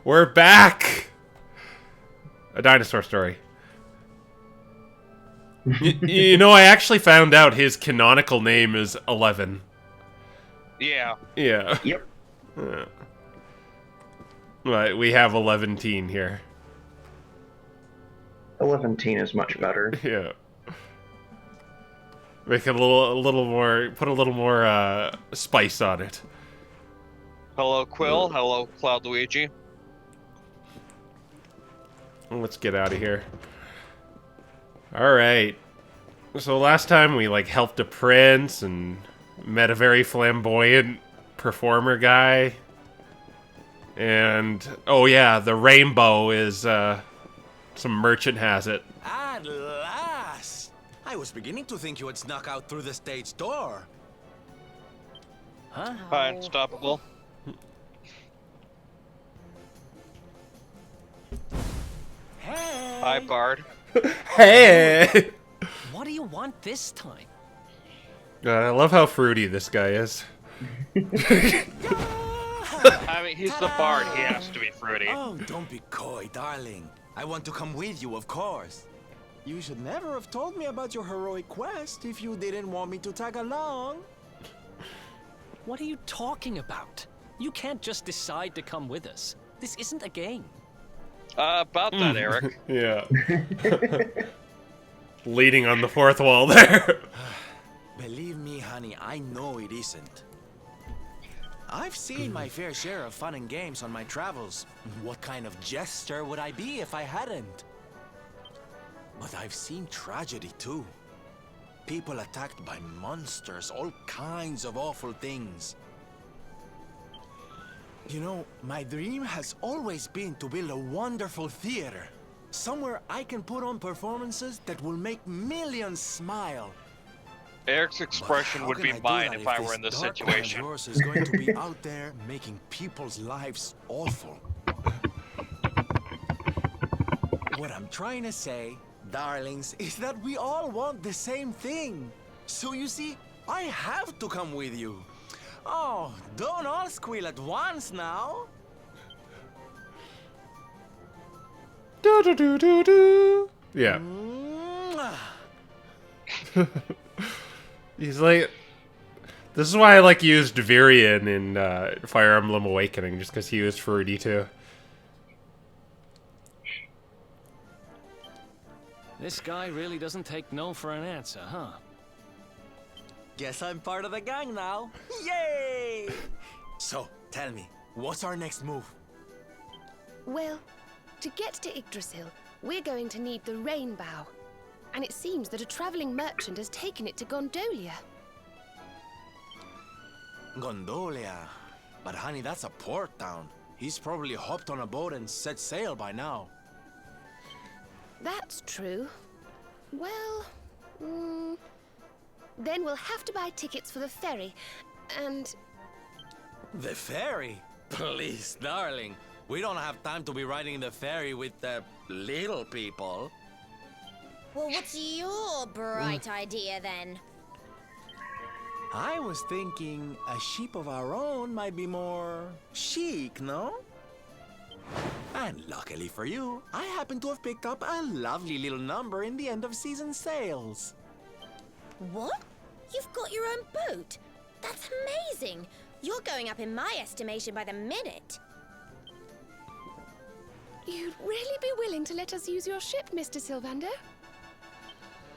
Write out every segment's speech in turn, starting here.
We're back! A dinosaur story. You know, I actually found out his canonical name is 11. Yeah. Yeah. Yep. Right, we have 11 teen here. 11 is much better. Yeah. Make it a little more, put a little more spice on it. Hello, Quill. Hello, Cloud Luigi. Let's get out of here. Alright. So last time we, like, helped a prince and met a very flamboyant performer guy. And, oh yeah, the rainbow is, some merchant has it. At last! I was beginning to think you had snuck out through the stage door. Huh? Unstoppable. Hey! Hi, Bard. Hey! What do you want this time? I love how fruity this guy is. I mean, he's the Bard. He has to be fruity. Oh, don't be coy, darling. I want to come with you, of course. You should never have told me about your heroic quest if you didn't want me to tag along. What are you talking about? You can't just decide to come with us. This isn't a game. About that, Eric. Yeah. Leading on the fourth wall there. Believe me, honey, I know it isn't. I've seen my fair share of fun and games on my travels. What kind of jester would I be if I hadn't? But I've seen tragedy too. People attacked by monsters, all kinds of awful things. You know, my dream has always been to build a wonderful theater. Somewhere I can put on performances that will make millions smile. Eric's expression would be mine if I were in this situation. Yours is going to be out there making people's lives awful. What I'm trying to say, darlings, is that we all want the same thing. So you see, I have to come with you. Oh, don't all squeal at once now. Do do do do do. Yeah. He's like, this is why I like used Virion in Fire Emblem Awakening, just because he was fruity too. This guy really doesn't take no for an answer, huh? Guess I'm part of the gang now. Yay! So, tell me, what's our next move? Well, to get to Yggdrasil, we're going to need the Rainbow. And it seems that a traveling merchant has taken it to Gondolia. Gondolia? But honey, that's a port town. He's probably hopped on a boat and set sail by now. That's true. Well, then we'll have to buy tickets for the ferry, and... The ferry? Please, darling. We don't have time to be riding the ferry with the little people. Well, what's your bright idea then? I was thinking a ship of our own might be more chic, no? And luckily for you, I happen to have picked up a lovely little number in the end of season sales. What? You've got your own boat? That's amazing! You're going up in my estimation by the minute. You'd really be willing to let us use your ship, Mr. Sylvander?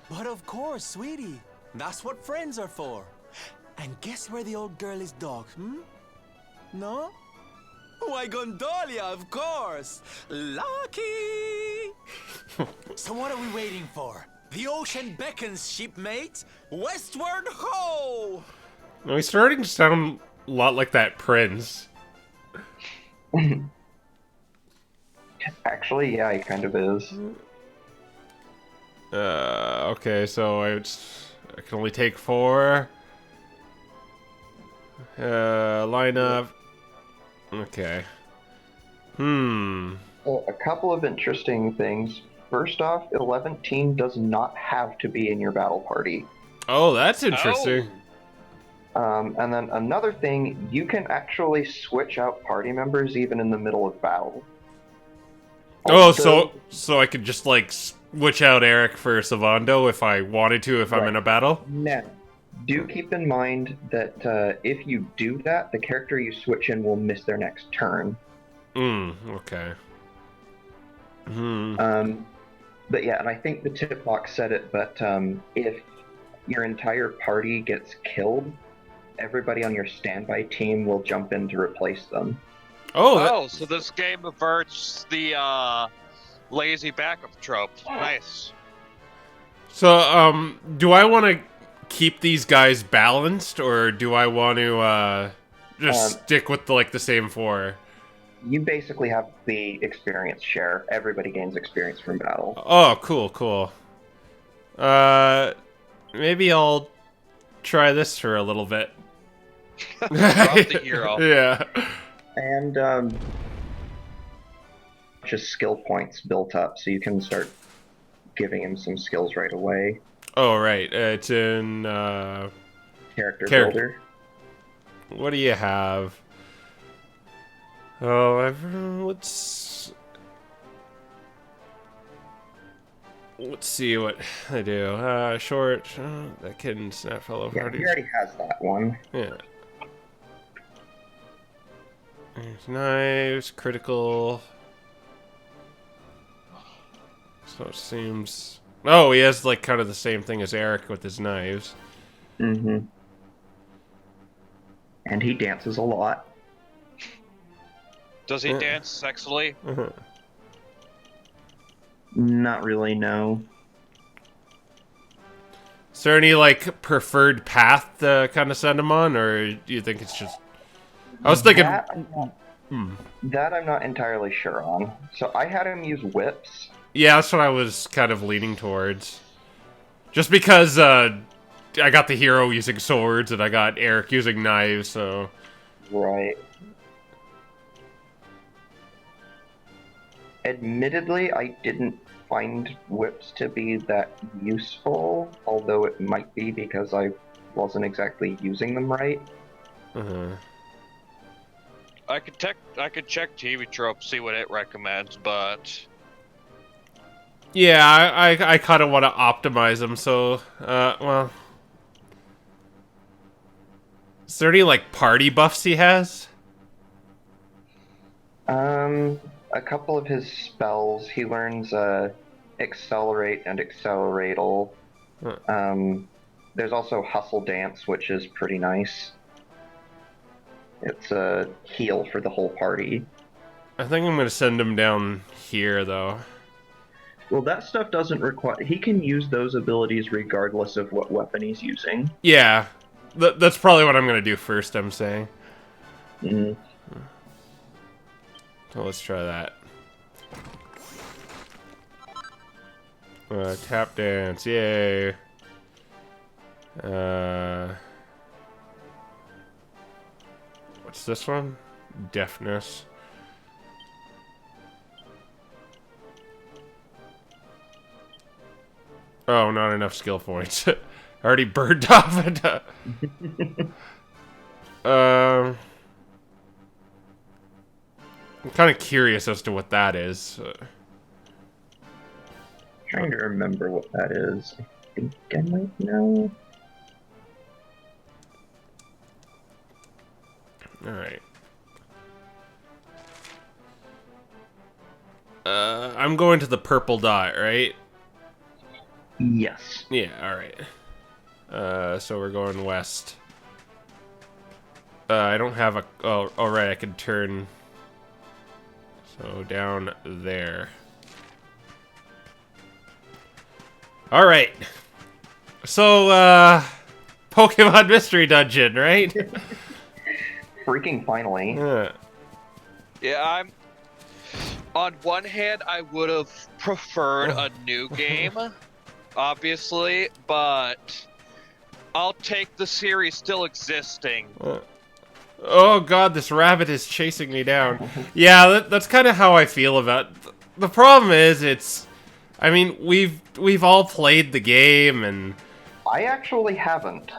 But of course, sweetie. That's what friends are for. And guess where the old girl is docked, No? Why, Gondolia, of course! Lucky! So what are we waiting for? The ocean beckons, shipmate! Westward ho! No, he's starting to sound a lot like that prince. Actually, yeah, he kind of is. Okay, so I can only take 4. Line up. Okay. Well, a couple of interesting things. First off, 11 does not have to be in your battle party. Oh, that's interesting. And then another thing, you can actually switch out party members even in the middle of battle. Oh, Also- so I could just like switch out Eric for Savando if I wanted to, if I'm in a battle. Now, do keep in mind that if you do that, the character you switch in will miss their next turn. Okay. But yeah, and I think the tip box said it, but if your entire party gets killed, everybody on your standby team will jump in to replace them. Oh, So this game averts the lazy backup trope. Nice. so do I want to keep these guys balanced, or do I want to just stick with the same 4? You basically have the experience share. Everybody gains experience from battle. Oh, cool. Maybe I'll try this for a little bit. Drop the hero. Yeah. And just skill points built up, so you can start giving him some skills right away. Oh, right. It's in Character Character. builder. What do you have? Oh, let's see what I do. Short. That can snap fellow Yeah, parties. he already has that one. Yeah. There's knives, critical. So it seems. Oh, he has kind of the same thing as Eric with his knives. Mm-hmm. And he dances a lot. Does he dance sexily? Not really, no. Is there any preferred path to kind of send him on, or do you think it's just? I was thinking. That I'm not entirely sure on. So I had him use whips. Yeah, that's what I was kind of leaning towards. Just because I got the hero using swords and I got Eric using knives, so. Right. Admittedly, I didn't find whips to be that useful, although it might be because I wasn't exactly using them right. I could check TV Trope, see what it recommends, but Yeah, I kind of want to optimize them, so, well. Is there any, party buffs he has? A couple of his spells, he learns, Accelerate and Acceleratal. There's also Hustle Dance, which is pretty nice. It's a heal for the whole party. I think I'm going to send him down here, though. Well, that stuff doesn't require... He can use those abilities regardless of what weapon he's using. Yeah, that's probably what I'm going to do first, I'm saying. Mm. So let's try that. Tap dance, yay. What's this one? Deafness. Oh, not enough skill points. Already burned off it. I'm kind of curious as to what that is. Trying to remember what that is. I think I might know. Alright. I'm going to the purple dot, right? Yes. Yeah, alright. So we're going west. I don't have a... Oh, alright, I can turn... So, down there. Alright. So, Pokemon Mystery Dungeon, right? Freaking finally. yeah, I'm. On one hand, I would have preferred a new game, obviously, but I'll take the series still existing. Oh god, this rabbit is chasing me down. Yeah, that's kind of how I feel about it. The problem is, it's... I mean, we've all played the game, and... I actually haven't.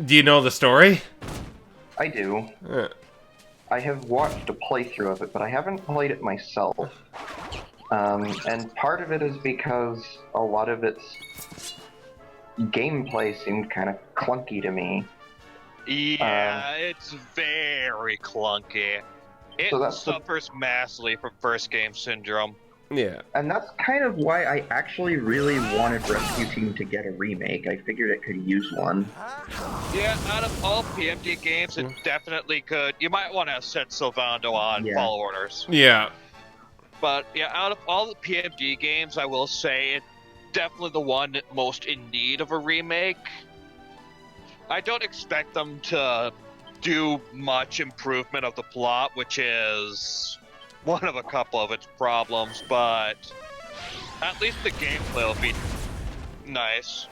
Do you know the story? I do. I have watched a playthrough of it, but I haven't played it myself. And part of it is because a lot of its gameplay seemed kind of clunky to me. Yeah, it's very clunky. It So that's suffers massively from first game syndrome. Yeah. And that's kind of why I actually really wanted Rescue Team to get a remake. I figured it could use one. Yeah, out of all PMD games, it definitely could. You might want to set Sylvando on Yeah. Fall Orders. Yeah. But yeah, out of all the PMD games, I will say it's definitely the one most in need of a remake. I don't expect them to do much improvement of the plot, which is one of a couple of its problems, but at least the gameplay will be nice.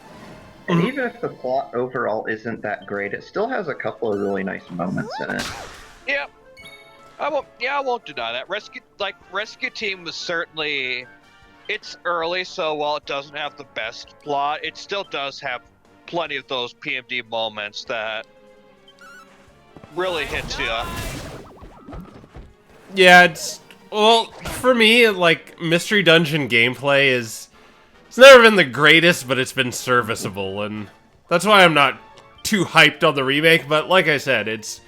And even if the plot overall isn't that great, it still has a couple of really nice moments in it. Yep. I won't deny that. Rescue Team was certainly, it's early, so while it doesn't have the best plot, it still does have plenty of those PMD moments that really hits you. Yeah, well, for me, like, Mystery Dungeon gameplay it's never been the greatest, but it's been serviceable, and that's why I'm not too hyped on the remake, but like I said, it's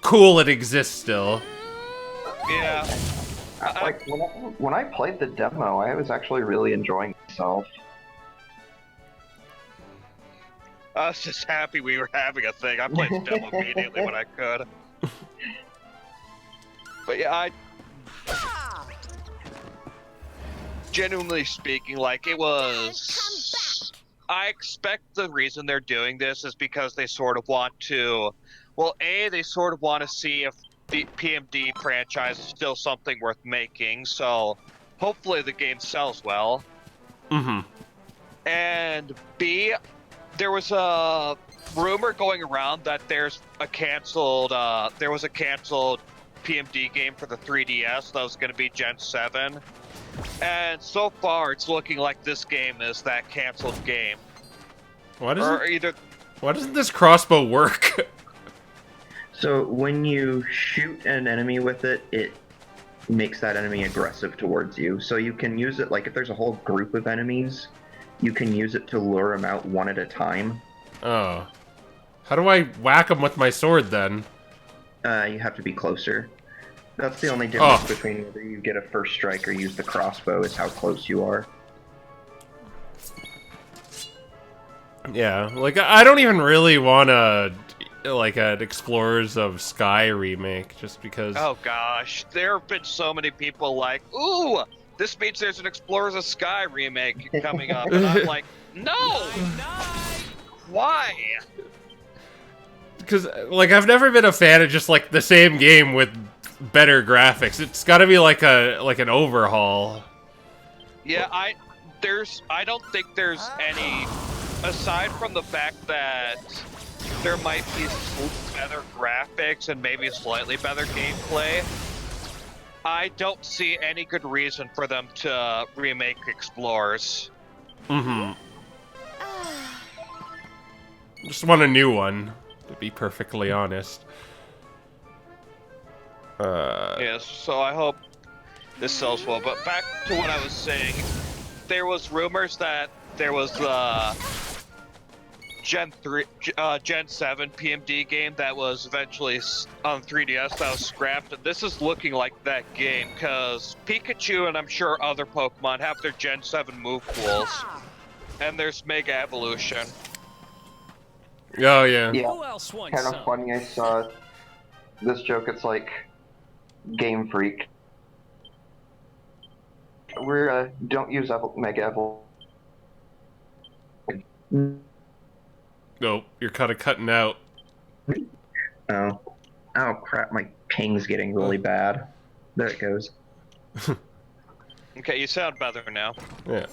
cool it exists still. Yeah. Like, when I played the demo, I was actually really enjoying myself. I was just happy we were having a thing. I played the demo immediately when I could. But yeah, genuinely speaking, like, it was... I expect the reason they're doing this is because they sort of want to... Well, A, they sort of want to see if the PMD franchise is still something worth making, so hopefully the game sells well. Mm-hmm. And B, there was a rumor going around that there was a canceled PMD game for the 3DS that was going to be Gen 7. And so far, it's looking like this game is that canceled game. Why Or doesn't this crossbow work? So when you shoot an enemy with it, it makes that enemy aggressive towards you. So you can use it, like if there's a whole group of enemies, you can use it to lure them out one at a time. Oh. How do I whack them with my sword, then? You have to be closer. That's the only difference between whether you get a first strike or use the crossbow, is how close you are. Yeah, like, I don't even really want like, an Explorers of Sky remake, just because... Oh gosh, there have been so many people like, ooh, this means there's an Explorers of Sky remake coming up. And I'm like, no! Why? Because, like, I've never been a fan of just, like, the same game with better graphics. It's gotta be like an overhaul. Yeah, I don't think there's any, aside from the fact that there might be better graphics and maybe slightly better gameplay, I don't see any good reason for them to remake Explorers. Mm-hmm. Just want a new one, to be perfectly honest. Yes, so I hope this sells well. But back to what I was saying, there was rumors that there was Gen 7 PMD game that was eventually on 3DS that was scrapped. And this is looking like that game, because Pikachu and I'm sure other Pokemon have their Gen 7 move pools. And there's Mega Evolution. Oh, yeah. Who else wants Kind some? of funny, I saw this joke, it's like, Game Freak. We're, don't use Mega Evolution. Oh, you're kind of cutting out. Oh. Oh crap, my ping's getting really bad. There it goes. Okay, you sound better now. Yeah.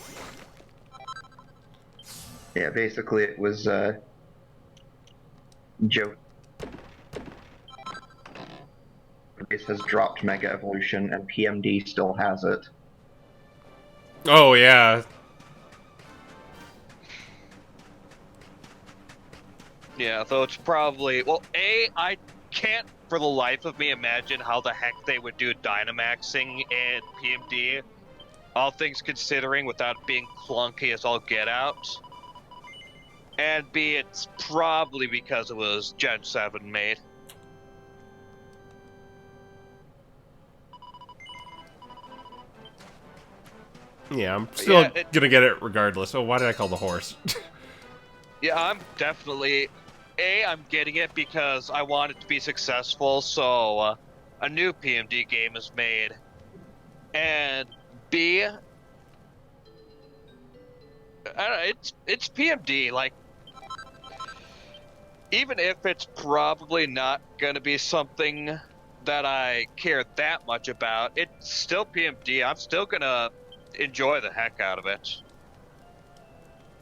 Yeah, basically it was, joke. Base has dropped Mega Evolution and PMD still has it. Oh, yeah. Yeah, though it's probably well. I can't for the life of me imagine how the heck they would do Dynamaxing in PMD. All things considering, without it being clunky as all get out. And B, it's probably because it was Gen 7 made. Yeah, I'm still Yeah, gonna get it regardless. Oh, why did I call the horse? Yeah, I'm definitely... I'm getting it because I want it to be successful, so a new PMD game is made. And B, I don't know, it's PMD. Like, even if it's probably not gonna be something that I care that much about, it's still PMD. I'm still gonna enjoy the heck out of it.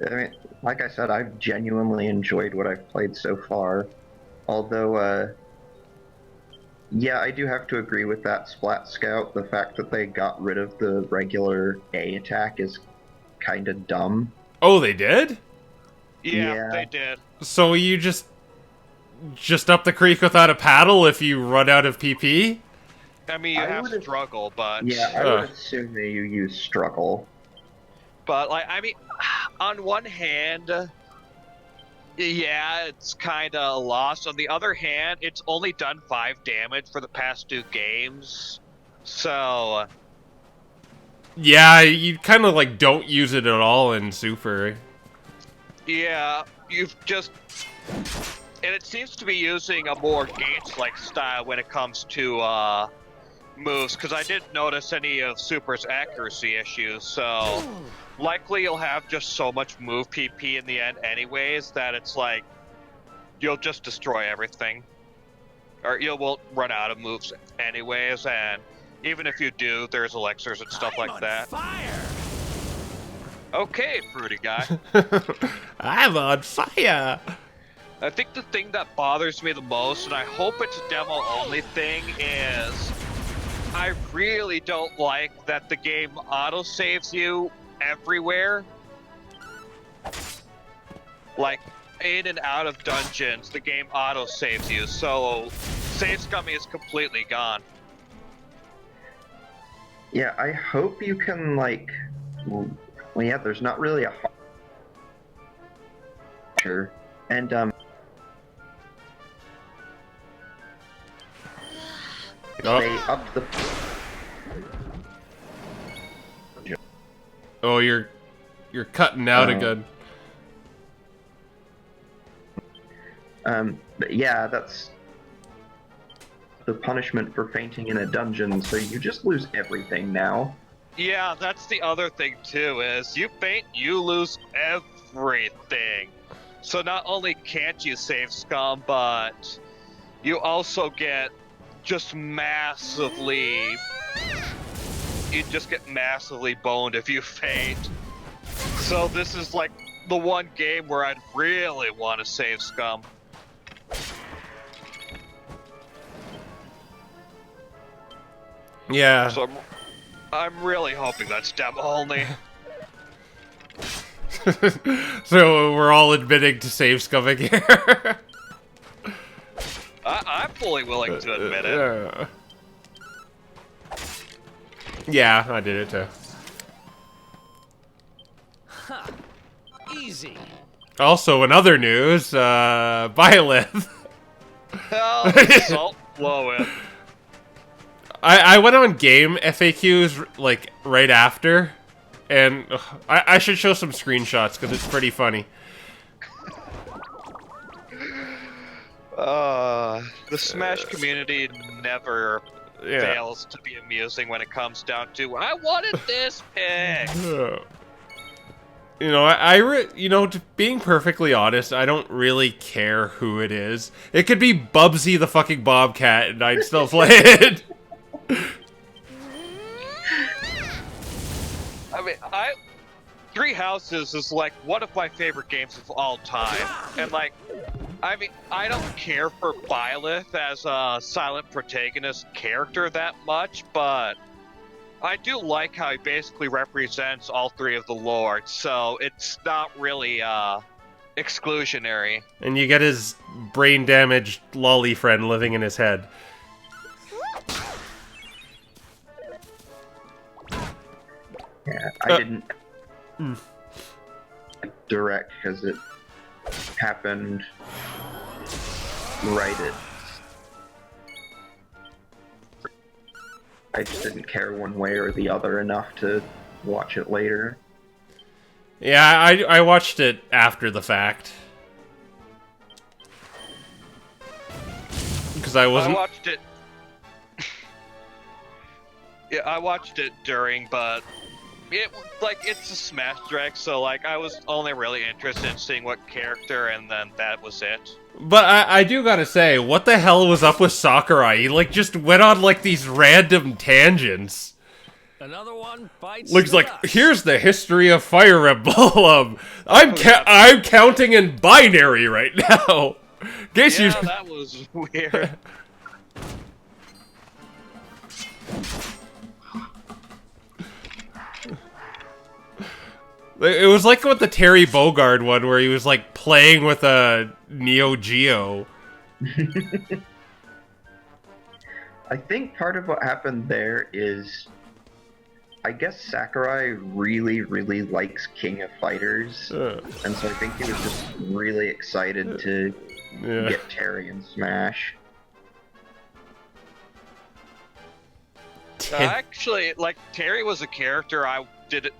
I mean, like I said, I've genuinely enjoyed what I've played so far. Although, yeah, I do have to agree with that Splat Scout. The fact that they got rid of the regular A attack is kind of dumb. Oh, they did? Yeah, they did. So you just up the creek without a paddle if you run out of PP? I mean, you have struggle, but... Yeah, I would assume that you use struggle. But, like, I mean, on one hand, yeah, it's kind of a loss. On the other hand, it's only done 5 damage for the past 2 games. So... Yeah, you kind of, like, don't use it at all in Super. Yeah, you've just... And it seems to be using a more Gates-like style when it comes to, moves, because I didn't notice any of Super's accuracy issues, so... Likely you'll have just so much move PP in the end anyways that it's like... You'll just destroy everything. Or you won't run out of moves anyways, and even if you do, there's elixirs and stuff like that. Fire! Okay, fruity guy. I'm on fire! I think the thing that bothers me the most, and I hope it's a demo-only thing, is I really don't like that the game auto-saves you everywhere. Like, in and out of dungeons, the game auto-saves you, so save scummy is completely gone. Yeah, I hope you can, like... Well, yeah, there's not really a... Sure. And, they upped the... Oh, you're cutting out again. But yeah, that's the punishment for fainting in a dungeon, so you just lose everything now. Yeah, that's the other thing too, is you faint, you lose everything. So not only can't you save scum, but you also get just massively... You just get massively boned if you faint. So this is like the one game where I'd really want to save scum. Yeah. So I'm really hoping that's demo only. So we're all admitting to save scumming here. I'm fully willing to admit it. Yeah, I did it too. Ha! Easy. Also, in other news, Byleth. Hell, salt flowing. I went on game FAQs like right after, and I should show some screenshots because it's pretty funny. The Smash community never fails to be amusing when it comes down to I wanted this pick. You know, being perfectly honest, I don't really care who it is. It could be Bubsy the fucking Bobcat, and I'd still play it. I mean, Three Houses is like one of my favorite games of all time, and like, I mean, I don't care for Byleth as a silent protagonist character that much, but I do like how he basically represents all 3 of the lords, so it's not really exclusionary. And you get his brain-damaged lolly friend living in his head. Yeah, I didn't direct because it happened right at. I just didn't care one way or the other enough to watch it later. Yeah, I watched it after the fact. Because I wasn't... I watched it. Yeah, I watched it during, but it's a Smash Direct, so like I was only really interested in seeing what character, and then that was it. But I do gotta say, what the hell was up with Sakurai? He like just went on like these random tangents. Another one bites Looks the like, dust. here's the history of Fire Emblem. I'm counting in binary right now. Guess Yeah, that was weird. It was like with the Terry Bogard one where he was like playing with a Neo Geo. I think part of what happened there is, I guess Sakurai really, really likes King of Fighters, and so I think he was just really excited to get Terry in Smash. Actually, like Terry was a character I didn't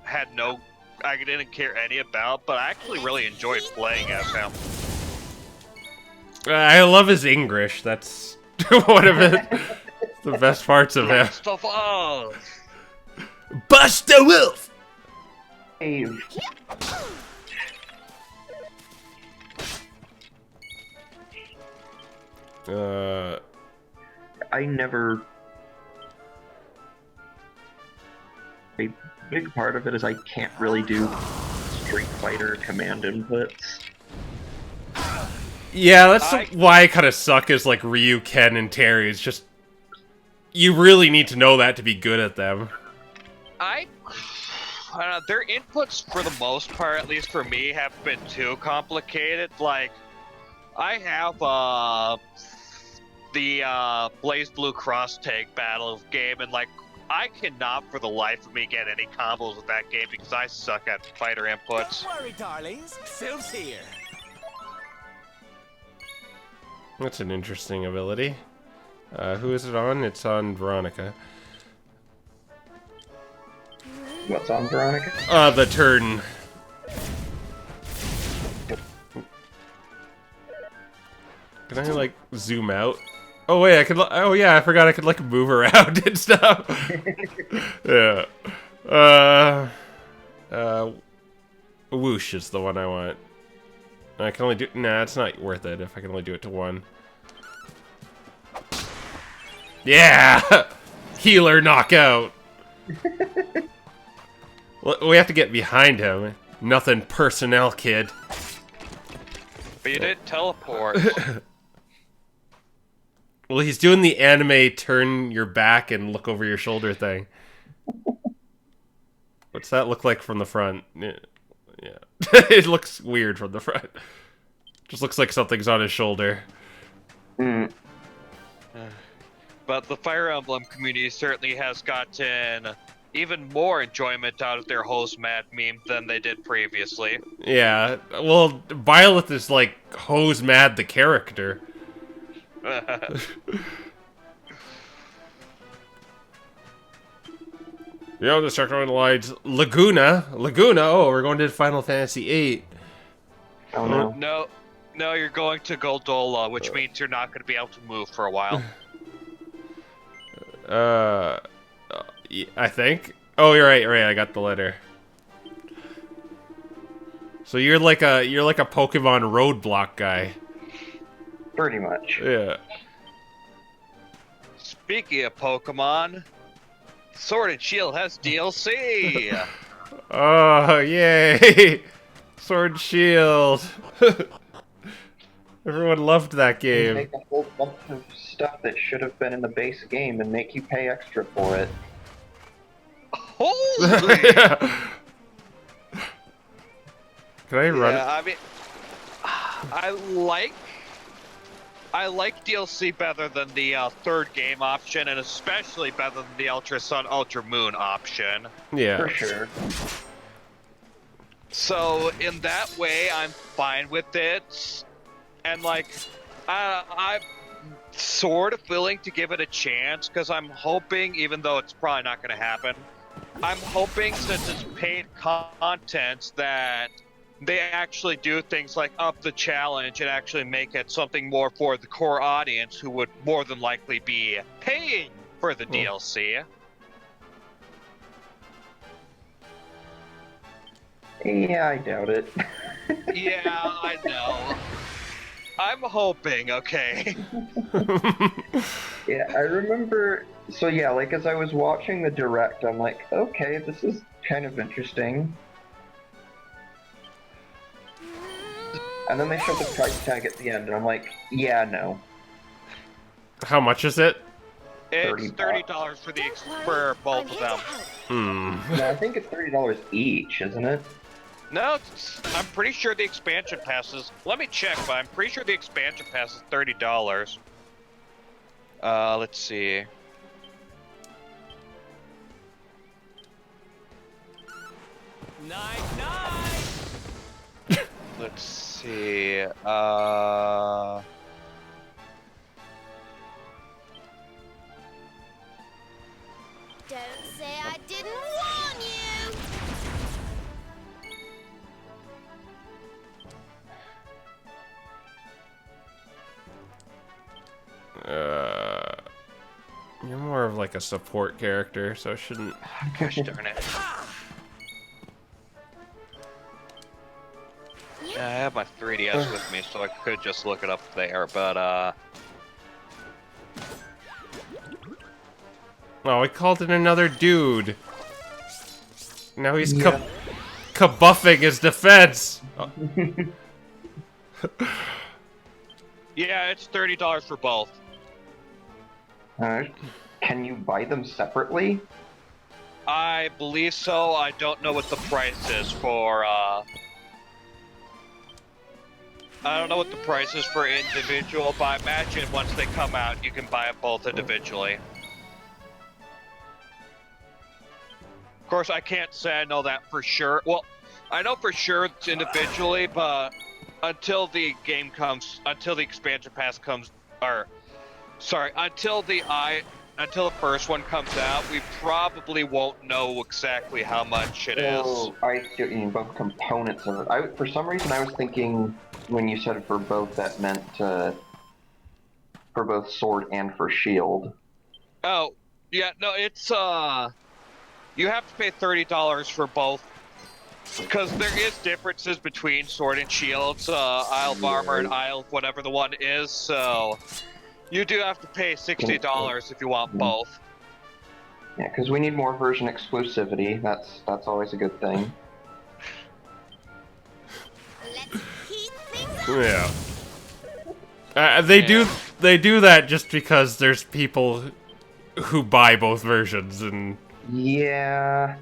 care any about, but I actually really enjoyed playing as him. I love his English. That's one of the best parts of him. Last of Us. Bust the wolf. Hey, I never. A big part of it is I can't really do Street Fighter command inputs. Yeah, that's why I kind of suck as like Ryu, Ken, and Terry. It's just you really need to know that to be good at them. I don't know, their inputs for the most part, at least for me, have been too complicated. Like, I have the Blaze Blue Cross Tag Battle game, and like, I cannot for the life of me get any combos with that game because I suck at fighter inputs. Don't worry, darlings. Phil's here. That's an interesting ability. Who is it on? It's on Veronica. What's on Veronica? The turn. Can I like zoom out? Oh wait, I could. Oh yeah, I forgot I could like move around and stuff. Yeah. Whoosh is the one I want. I can only do. Nah, it's not worth it if I can only do it to one. Yeah, healer knockout. We have to get behind him. Nothing personnel, kid. But you did teleport. Well, he's doing the anime turn your back and look over your shoulder thing. What's that look like from the front? Yeah. It looks weird from the front. Just looks like something's on his shoulder. But the Fire Emblem community certainly has gotten even more enjoyment out of their Hose Mad meme than they did previously. Yeah, well, Violet is like Hose Mad the character. Yeah, let's check on the lines. Laguna, oh, we're going to Final Fantasy VIII. Oh no. No, you're going to Goldola, which means you're not going to be able to move for a while. I think. Oh, you're right. I got the letter. So you're like a Pokemon roadblock guy. Pretty much. Yeah. Speaking of Pokemon, Sword and Shield has DLC. Oh, yay! Sword and Shield. Everyone loved that They game. make a whole bunch of stuff that should have been in the base game and make you pay extra for it. Holy! Can I run? Yeah, I mean, I like DLC better than the third game option, and especially better than the Ultra Sun, Ultra Moon option. Yeah. For sure. So in that way, I'm fine with it, and like, I'm sort of willing to give it a chance because I'm hoping, even though it's probably not going to happen, I'm hoping since it's paid content that they actually do things like up the challenge and actually make it something more for the core audience who would more than likely be paying for the DLC. Yeah, I doubt it. Yeah, I know. I'm hoping, okay. Yeah, I remember. So yeah, like as I was watching the direct, I'm like, okay, this is kind of interesting. And then they showed the price tag at the end, and I'm like, yeah, no. How much is it? It's $30 for both of them. No, I think it's $30 each, isn't it? No, I'm pretty sure the expansion passes. Let me check, but I'm pretty sure the expansion pass is $30. Let's see. Night. Let's see. Don't say I didn't warn you! You're more of like a support character, so it shouldn't. Gosh darn it. I have my 3DS with me, so I could just look it up there, but Oh, we called in another dude. Now he's Yeah. kabuffing his defense. yeah, it's $30 for both. Can you buy them separately? I believe so. I don't know what the price is for, I don't know what the price is for individual, but I imagine once they come out, you can buy them both individually. Of course, I can't say I know that for sure. Well, I know for sure it's individually, but until the game comes, until the expansion pass comes, or sorry, until the first one comes out, we probably won't know exactly how much it is. Oh, I see what you mean, both components of it. For some reason, I was thinking when you said for both, that meant for both sword and for shield. Oh, yeah, no, it's you have to pay $30 for both, because there is differences between sword and shields, Isle of Armor and Isle of whatever the one is, so you do have to pay $60 if you want both. Yeah, because we need more version exclusivity. That's always a good thing. Let's heat things up! Yeah. They do that just because there's people who buy both versions and Yeah.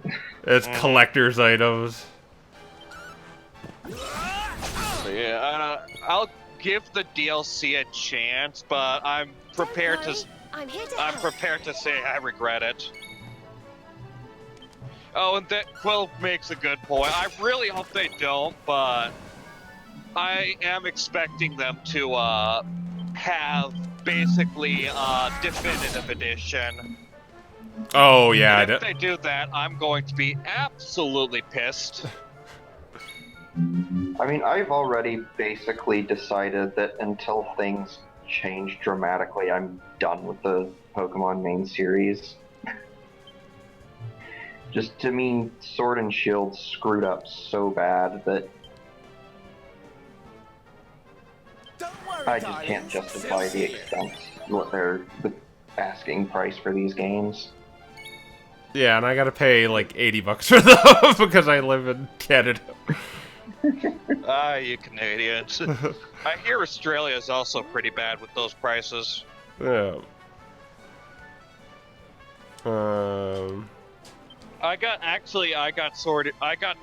it's collector's items. Yeah, I'll give the DLC a chance, but I'm prepared to. I'm here to I'm help. prepared to say I regret it. Oh, and that Quill makes a good point. I really hope they don't, but I am expecting them to have basically a definitive edition. Oh yeah, And if they do that, I'm going to be absolutely pissed. I mean, I've already basically decided that until things change dramatically, I'm done with the Pokemon main series. Just to me, Sword and Shield screwed up so bad that Don't worry, I just darling. can't justify the expense, the asking price for these games. yeah, and I gotta pay like $80 for them because I live in Canada. Ah, you Canadians. I hear Australia is also pretty bad with those prices. Yeah. I got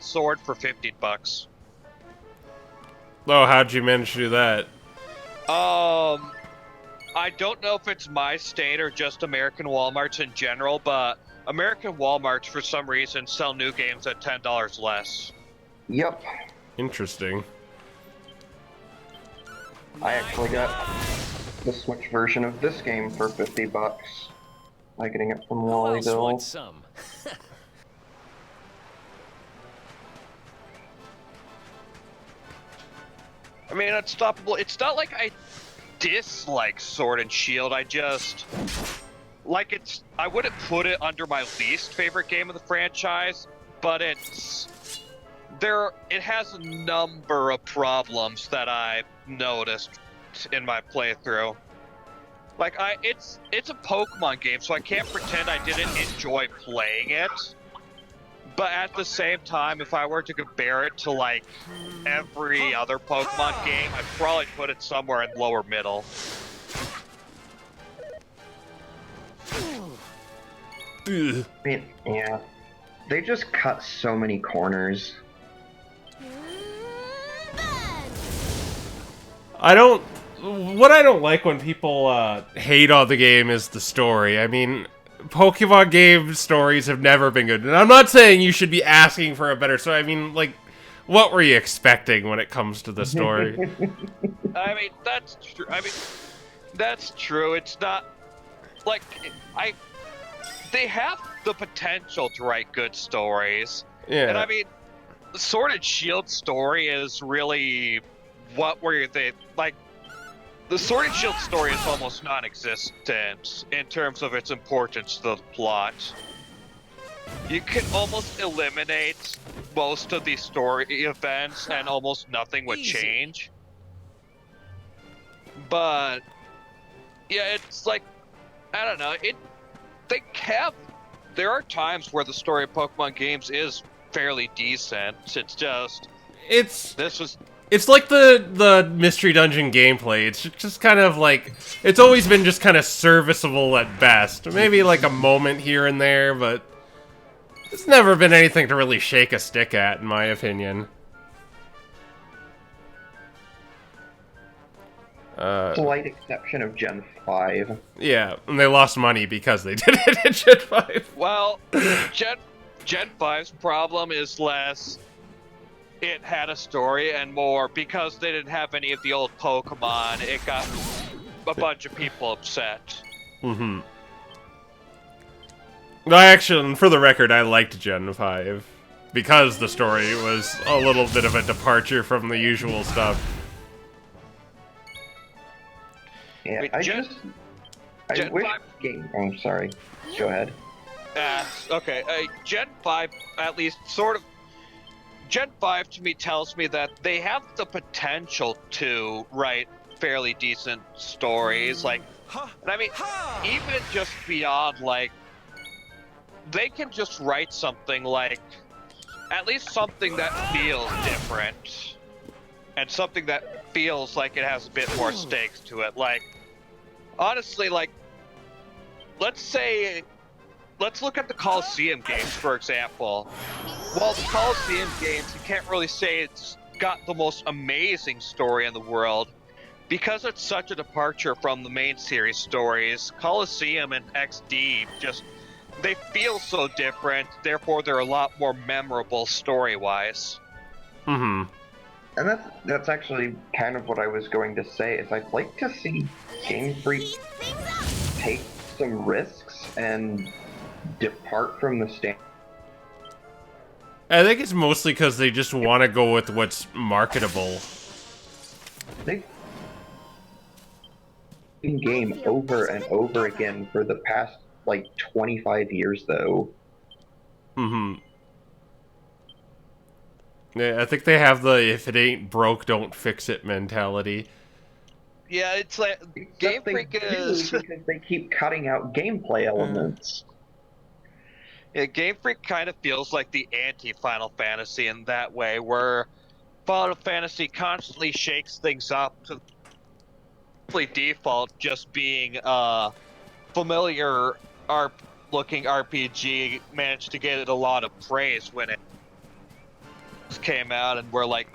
sword for $15. Oh, how'd you manage to do that? I don't know if it's my state or just American Walmarts in general, but American Walmarts, for some reason, sell new games at $10 less. Yep. Interesting. I actually got the Switch version of this game for $50 by getting it from Who else Wallyville. wants some? I mean, Unstoppable, it's not like I dislike Sword and Shield, I just... Like, I wouldn't put it under my least favorite game of the franchise, but it has a number of problems that I've noticed in my playthrough. Like, it's a Pokemon game, so I can't pretend I didn't enjoy playing it. But at the same time, if I were to compare it to, like, every other Pokemon game, I'd probably put it somewhere in lower middle. Ugh. I mean, yeah. They just cut so many corners. What I don't like when people hate on the game is the story. I mean, Pokemon game stories have never been good. And I'm not saying you should be asking for a better story. I mean, like, what were you expecting when it comes to the story? I mean, that's true. That's true. It's not... Like, they have the potential to write good stories. Yeah. And I mean, the Sword and Shield story is really... What were they... Like, the Sword and Shield story is almost non-existent in terms of its importance to the plot. You can almost eliminate most of the story events and almost nothing would change. But, yeah, it's like, I don't know, there are times where the story of Pokemon games is fairly decent. It's just, It's like the Mystery Dungeon gameplay. It's just kind of like... It's always been just kind of serviceable at best. Maybe like a moment here and there, but... It's never been anything to really shake a stick at, in my opinion. Slight exception of Gen 5. Yeah, and they lost money because they did it in Gen 5. well, Gen 5's problem is less... It had a story, and more because they didn't have any of the old Pokemon, it got a bunch of people upset. Mm-hmm. Actually, for the record, I liked Gen 5. Because the story was a little bit of a departure from the usual stuff. Yeah, Wait, I Gen wish 5... game... Oh, sorry. Go ahead. Okay, Gen 5, at least, sort of... Gen 5 to me tells me that they have the potential to write fairly decent stories, like, and I mean, even just beyond, like, they can just write something like, at least something that feels different, and something that feels like it has a bit more stakes to it. Like, honestly, like, let's look at the Coliseum games, for example. Well, the Coliseum games, you can't really say it's got the most amazing story in the world. Because it's such a departure from the main series stories, Coliseum and XD they feel so different, therefore they're a lot more memorable story-wise. Mm-hmm. And that's actually kind of what I was going to say, is I'd like to see Game Freak take some risks and depart from the standard. I think it's mostly because they just want to go with what's marketable. They've been game over and over again for the past, like, 25 years, though. Mm-hmm. Yeah, I think they have the if it ain't broke, don't fix it mentality. Yeah, it's like, Game Freak is... because they keep cutting out gameplay elements. Yeah, Game Freak kind of feels like the anti-Final Fantasy in that way, where Final Fantasy constantly shakes things up to default just being a familiar looking RPG, managed to get it a lot of praise when it came out, and we're like,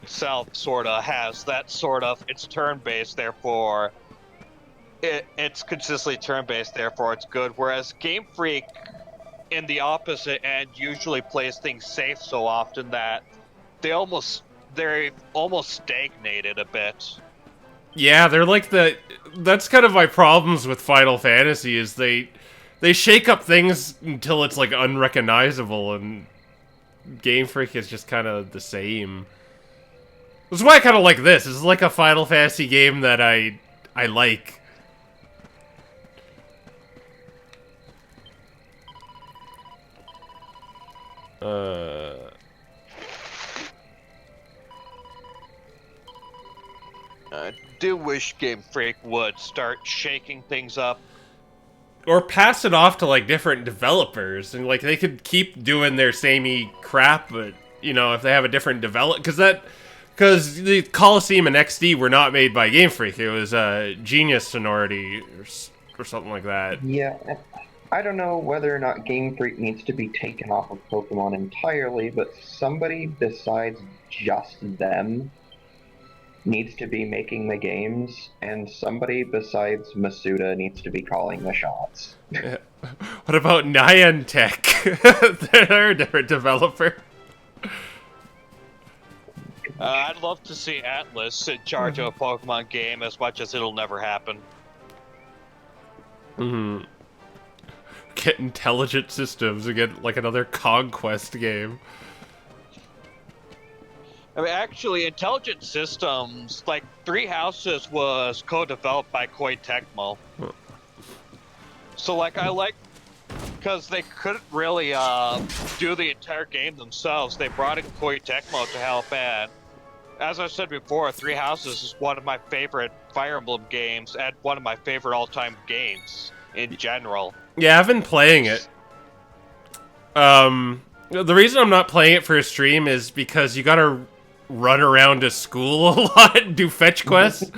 itself sort of has that sort of, it's turn-based, therefore it's consistently turn-based, therefore it's good. Whereas Game Freak, in the opposite end, usually plays things safe so often that they've almost stagnated a bit. Yeah, they're like that's kind of my problems with Final Fantasy is they shake up things until it's like unrecognizable, and Game Freak is just kind of the same. That's why I kind of like this. This is like a Final Fantasy game that I like. I do wish Game Freak would start shaking things up. Or pass it off to like different developers, and like they could keep doing their samey crap, but you know, if they have a different because the Coliseum and XD were not made by Game Freak. It was Genius Sonority or something like that. Yeah, I don't know whether or not Game Freak needs to be taken off of Pokemon entirely, but somebody besides just them needs to be making the games, and somebody besides Masuda needs to be calling the shots. What about Niantic? They're a different developer. I'd love to see Atlas in charge of a Pokemon game, as much as it'll never happen. Get Intelligent Systems and get like another Conquest game. I mean, actually, Intelligent Systems, like Three Houses, was co-developed by Koei Tecmo. So, like, because they couldn't really do the entire game themselves, they brought in Koei Tecmo to help. And as I said before, Three Houses is one of my favorite Fire Emblem games and one of my favorite all-time games in general. Yeah, I've been playing it. The reason I'm not playing it for a stream is because you gotta run around to school a lot and do fetch quests.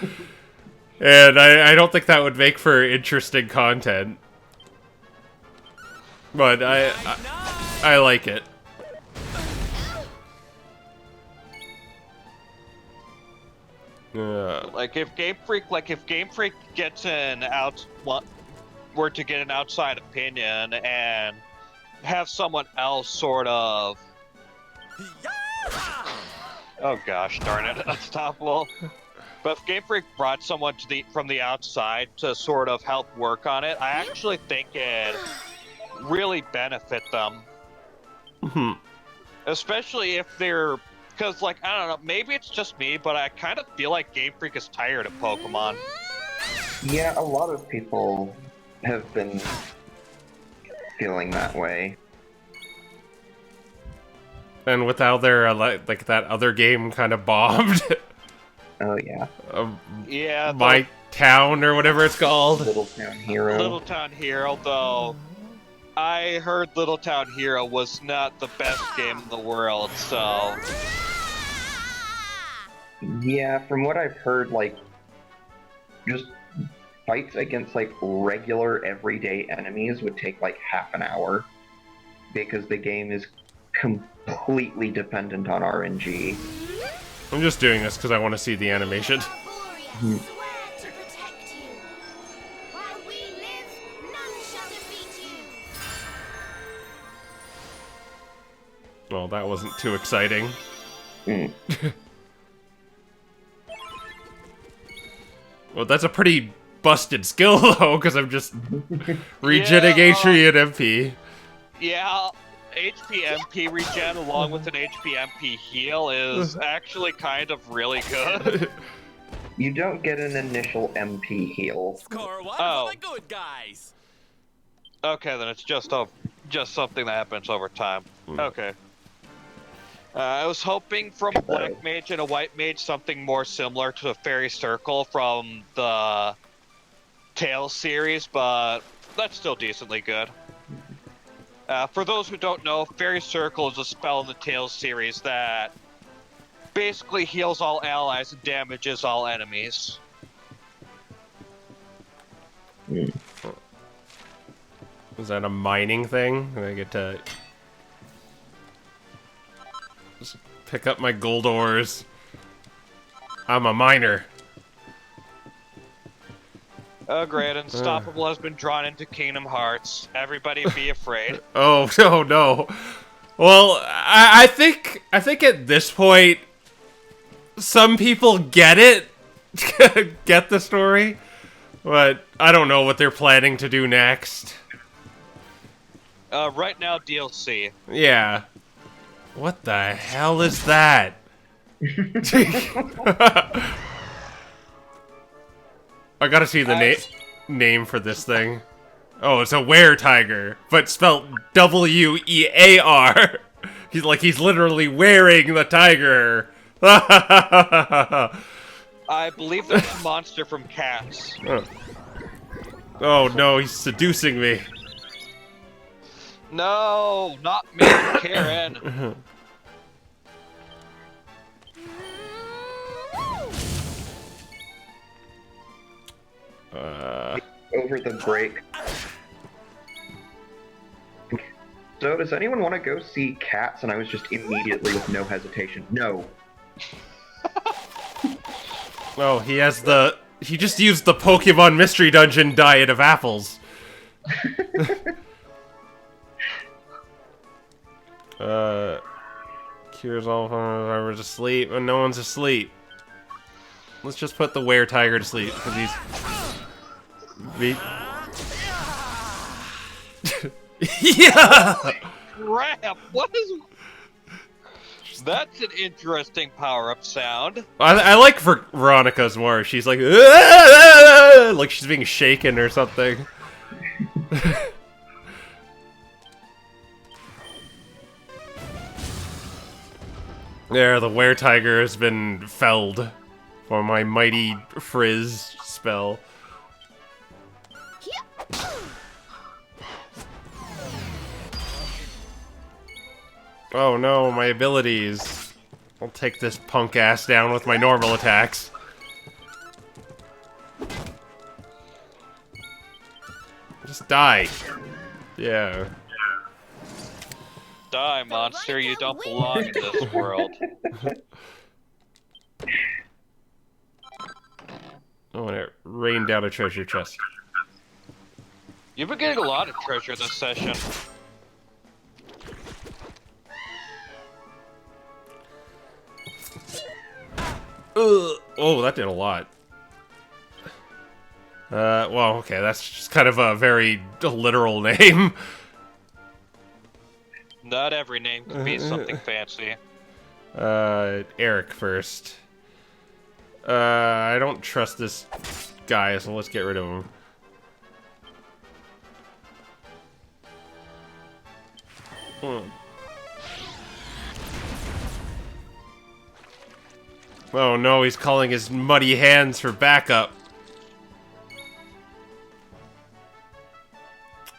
And I don't think that would make for interesting content. But I like it. Like if Game Freak gets were to get an outside opinion and have someone else sort of, oh gosh darn it, unstoppable. But if Game Freak brought someone from the outside to sort of help work on it, I actually think it'd really benefit them. Especially if they're, because like, I don't know, maybe it's just me, but I kind of feel like Game Freak is tired of Pokemon. Yeah, a lot of people have been feeling that way. And with how their like that other game kind of bombed. Oh yeah. Yeah. My Town or whatever it's called. Little Town Hero. Little Town Hero, though. I heard Little Town Hero was not the best game in the world, so. Yeah, from what I've heard, like, just fights against, like, regular everyday enemies would take, like, half an hour. Because the game is completely dependent on RNG. I'm just doing this because I want to see the animation. Well, that wasn't too exciting. Well, that's a pretty busted skill, though, because I'm just regenning HP and MP. Yeah, HP MP regen along with an HP MP heal is actually kind of really good. You don't get an initial MP heal. Score one Oh. for the good guys. Okay, then it's just something that happens over time. Okay. I was hoping from a Black Mage and a White Mage something more similar to the Fairy Circle from the Tales series, but that's still decently good. For those who don't know, Fairy Circle is a spell in the Tales series that basically heals all allies and damages all enemies. Is that a mining thing? I get to just pick up my gold ores. I'm a minor. Oh, great. Unstoppable has been drawn into Kingdom Hearts. Everybody be afraid. Oh, no, no. Well, I think at this point, some people get it, get the story, but I don't know what they're planning to do next. Right now, DLC. Yeah. What the hell is that? I gotta see the name for this thing. Oh, it's a were-tiger, but spelled W-E-A-R. He's literally wearing the tiger. I believe there's a monster from Cats. Oh no, he's seducing me. No, not me, Karen. Over the break. So, does anyone want to go see Cats? And I was just immediately, with no hesitation, no. Oh, he just used the Pokemon Mystery Dungeon diet of apples. Cures all whoever's asleep, and no one's asleep. Let's just put the were-tiger to sleep, because he's... Yeah! Crap! What is... That's an interesting power-up sound. I like Veronica's more. She's like... "Ah!" Like she's being shaken or something. There, the were-tiger has been felled for my mighty frizz spell. Oh no, my abilities. I'll take this punk ass down with my normal attacks. Just die. Yeah. Die, monster, you don't belong in this world. Oh, and it rained down a treasure chest. You've been getting a lot of treasure this session. Oh, that did a lot. Well, okay, that's just kind of a very literal name. Not every name can be something fancy. Eric first. I don't trust this guy, so let's get rid of him. Oh no, he's calling his muddy hands for backup.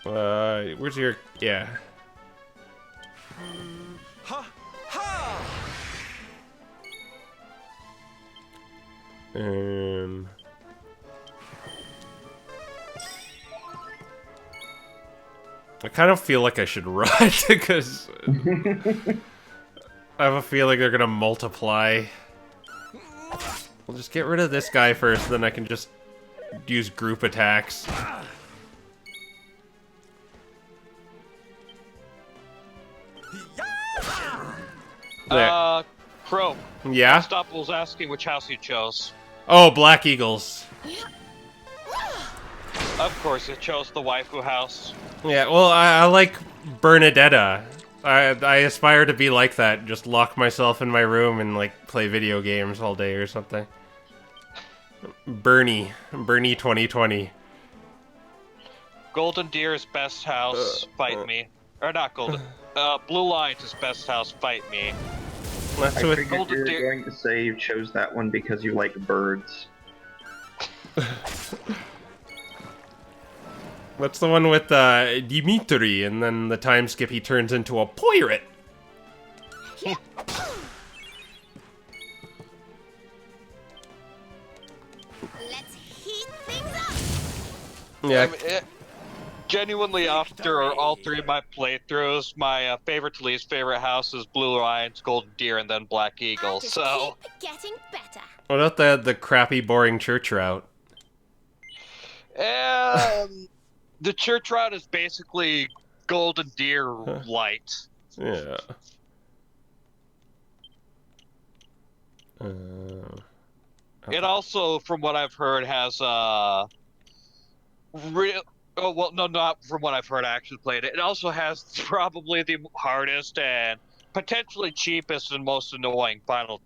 Where's your... yeah. Ha! Ha! I kind of feel like I should run, because... I have a feeling they're gonna multiply. We'll just get rid of this guy first, then I can just use group attacks. There. Crow. Yeah? Unstoppable's asking which house you chose. Oh, Black Eagles. Of course, you chose the waifu house. Yeah, well, I like Bernadetta. I aspire to be like that. Just lock myself in my room and, like, play video games all day or something. Bernie 2020. Golden Deer's best house, fight me. Or not Golden. Blue Lion's best house, fight me. That's I with figured Golden you were Deer. going to say you chose that one because you like birds. What's the one with Dimitri, and then the time skip he turns into a pirate? Let's heat things up. Yeah. Genuinely, after all three of my playthroughs, my favorite to least favorite house is Blue Lion's, Golden Deer, and then Black Eagle. I'll just So keep getting better. What about the crappy, boring church route? The church route is basically Golden Deer light. Yeah. It also, from what I've heard, has real. Oh well, no, not from what I've heard. I actually played it. It also has probably the hardest and potentially cheapest and most annoying final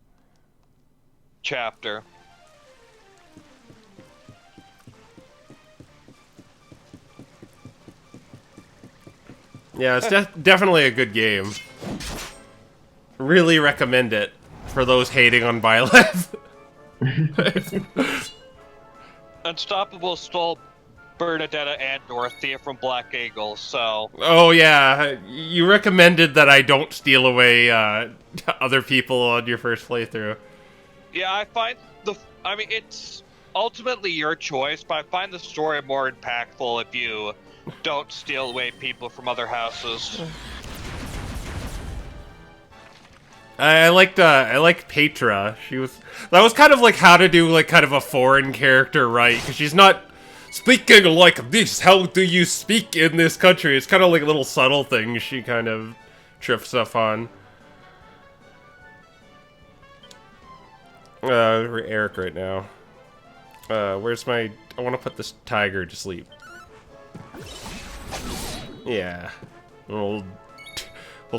chapter. Yeah, it's definitely a good game. Really recommend it for those hating on Byleth. Unstoppable stole Bernadetta and Dorothea from Black Eagle, so... Oh yeah, you recommended that I don't steal away other people on your first playthrough. Yeah, I find I mean, it's ultimately your choice, but I find the story more impactful if you don't steal away people from other houses. I liked Petra. That was kind of like how to do like kind of a foreign character right, because she's not speaking like this. How do you speak in this country? It's kind of like little subtle things she kind of trips up on. We're Eric right now. Where's my... I want to put this tiger to sleep. Yeah. We'll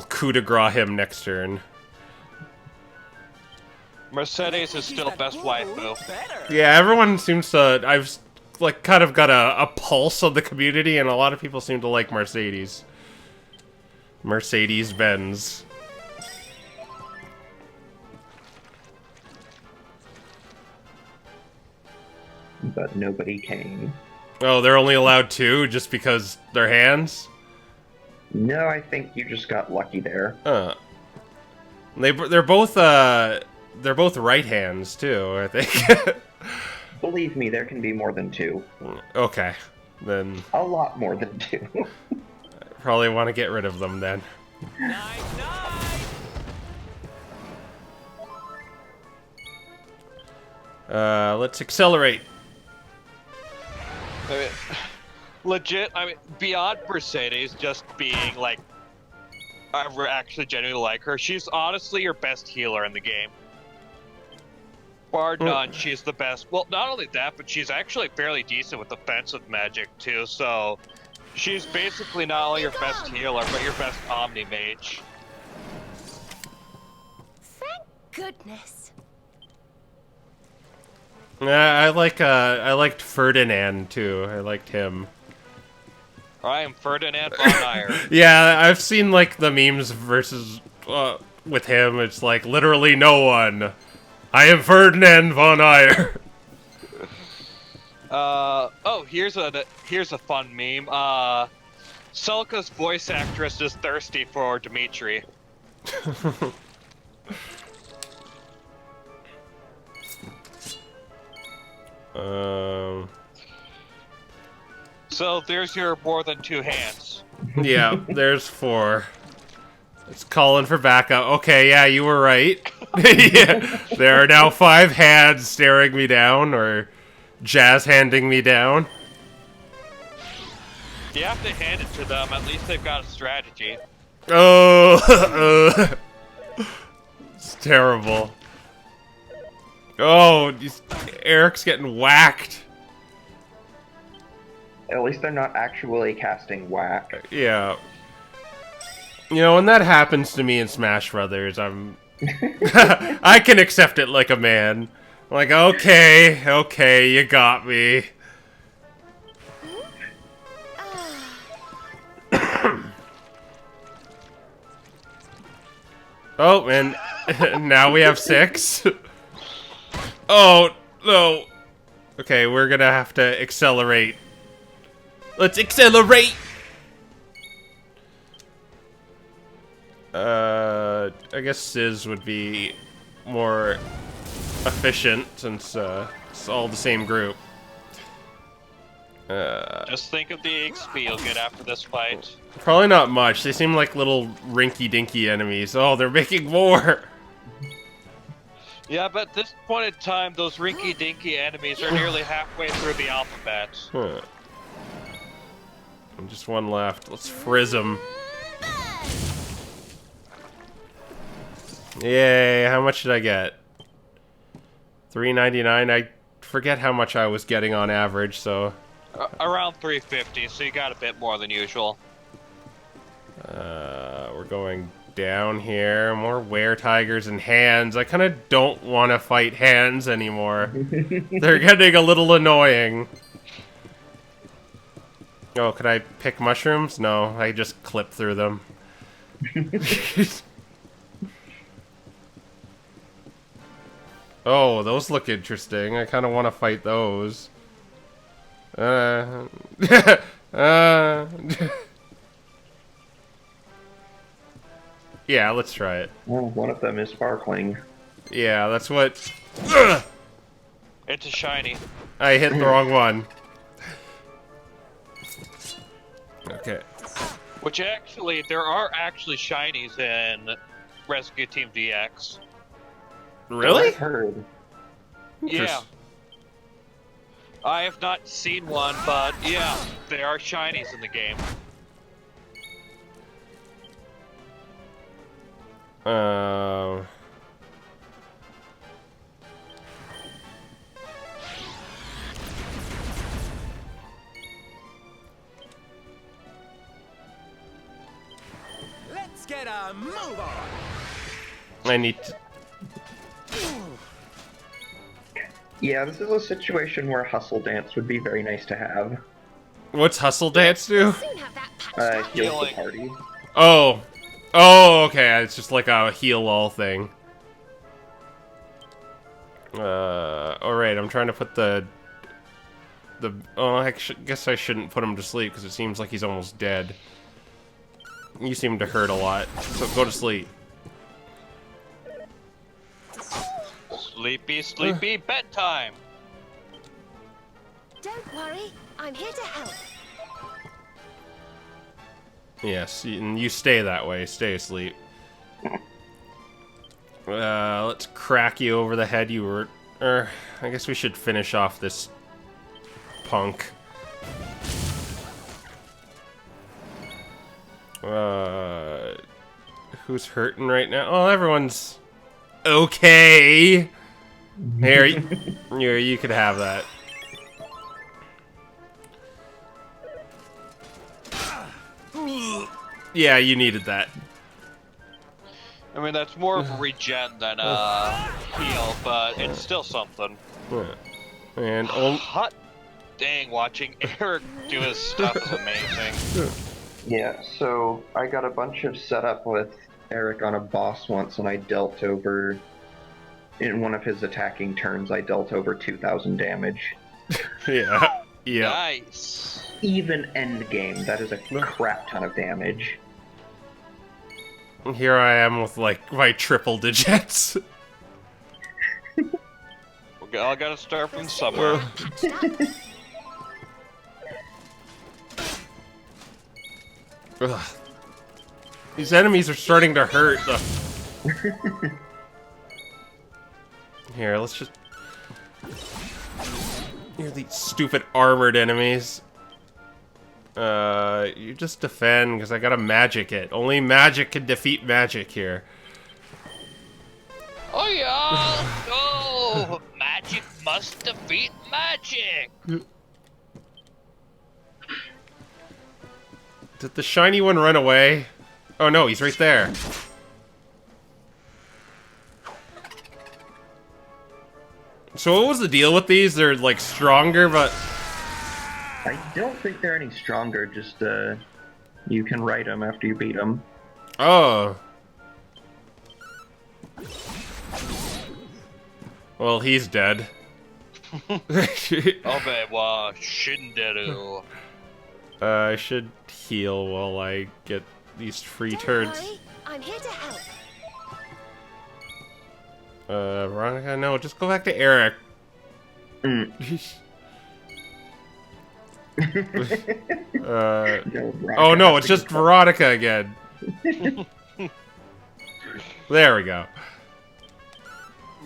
coup de grace him next turn. Mercedes is still best waifu. Yeah, everyone seems to... I've like kind of got a pulse of the community, and a lot of people seem to like Mercedes. Mercedes-Benz. But nobody came. Oh, they're only allowed 2 just because they're hands? No, I think you just got lucky there. They're both right hands too, I think. Believe me, there can be more than 2. Okay, then A lot more than 2. I probably want to get rid of them then. Let's accelerate. I mean, legit, I mean, beyond Mercedes just being like, I actually genuinely like her. She's honestly your best healer in the game. Bar none, she's the best. Well, not only that, but she's actually fairly decent with offensive magic too. So she's basically not only your best healer, but your best Omni mage. Thank goodness. I liked Ferdinand too. I liked him. I am Ferdinand von Eyre. Yeah, I've seen like the memes versus with him. It's like literally no one. I am Ferdinand von Eyre. Oh, here's a fun meme. Selka's voice actress is thirsty for Dimitri. So there's your more than 2 hands. Yeah, there's 4. It's calling for backup. Okay, yeah, you were right. Yeah, there are now 5 hands staring me down, or jazz handing me down. You have to hand it to them. At least they've got a strategy. Oh, it's terrible. Oh, Eric's getting whacked. At least they're not actually casting whack. Yeah. You know, when that happens to me in Smash Brothers, I'm... I can accept it like a man. I'm like, okay, you got me. Oh, and now we have 6. Oh, no. Okay, we're gonna have to accelerate. Let's accelerate! I guess Sizz would be more efficient since it's all the same group. Just think of the XP you'll get after this fight. Probably not much. They seem like little rinky-dinky enemies. Oh, they're making more! Yeah, but at this point in time, those rinky-dinky enemies are nearly halfway through the alphabet. Huh. Just one left. Let's frizz him. Yay, how much did I get? $3.99. I forget how much I was getting on average, so... Around 350, so you got a bit more than usual. We're going down here. More were-tigers and hands. I kind of don't want to fight hands anymore. They're getting a little annoying. Oh, could I pick mushrooms? No, I just clip through them. Oh, those look interesting. I kind of want to fight those. Yeah, let's try it. Well, one of them is sparkling. Yeah, that's what... It's a shiny. I hit the wrong one. Okay. Which actually, there are actually shinies in Rescue Team DX. Really? I've heard. Yeah. I have not seen one, but yeah, there are shinies in the game. Let's get a move on. I need to... Yeah, this is a situation where Hustle Dance would be very nice to have. What's Hustle Dance do? Soon have that patched up. Heals the Healing. party. Oh. Oh, okay. It's just like a heal all thing. Alright, I'm trying to put the... Oh, I guess I shouldn't put him to sleep, because it seems like he's almost dead. You seem to hurt a lot, so go to sleep. Sleepy, sleepy, bedtime! Don't worry, I'm here to help. Yes, and you stay that way. Stay asleep. Let's crack you over the head. You were... I guess we should finish off this punk. Who's hurting right now? Oh, everyone's okay. Here, you could have that. Yeah, you needed that. I mean, that's more of a regen than a heal, but it's still something. And Hot dang, watching Eric do his stuff is amazing. Yeah, so I got a bunch of setup with Eric on a boss once, and I dealt over... In one of his attacking turns, I dealt over 2,000 damage. yeah, yeah. Nice. Even end game, that is a crap ton of damage. Here I am with like my triple digits. I gotta start from somewhere. Ugh. These enemies are starting to hurt. Here, let's just... You're these stupid armored enemies. You just defend, because I got a magic it. Only magic can defeat magic here. Oh yeah! Oh, magic must defeat magic! Did the shiny one run away? Oh no, he's right there. So what was the deal with these? They're like stronger, but... I don't think they're any stronger, just, you can write them after you beat them. Oh. Well, he's dead. Obe wa shinderu. I should heal while I get these free Don't turds. worry, I'm here to help. Veronica, no, just go back to Eric. No, Oh no, it's just Veronica again. There we go.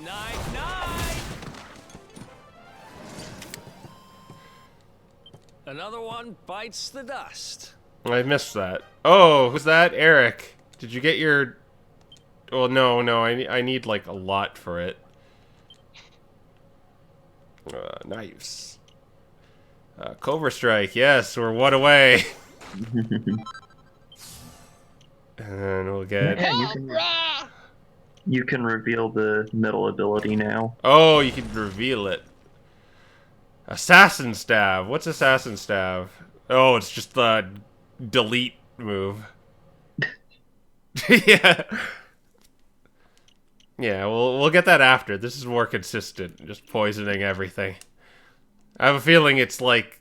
Night, night! Another one bites the dust. I missed that. Oh, who's that? Eric. Did you get your... Well, no, I need, like, a lot for it. Knives. Cobra Strike, yes, we're one away. And we'll get... Yeah, you can reveal the middle ability now. Oh, you can reveal it. Assassin Stab. What's Assassin Stab? Oh, it's just the delete move. Yeah. Yeah, we'll get that after. This is more consistent, just poisoning everything. I have a feeling it's like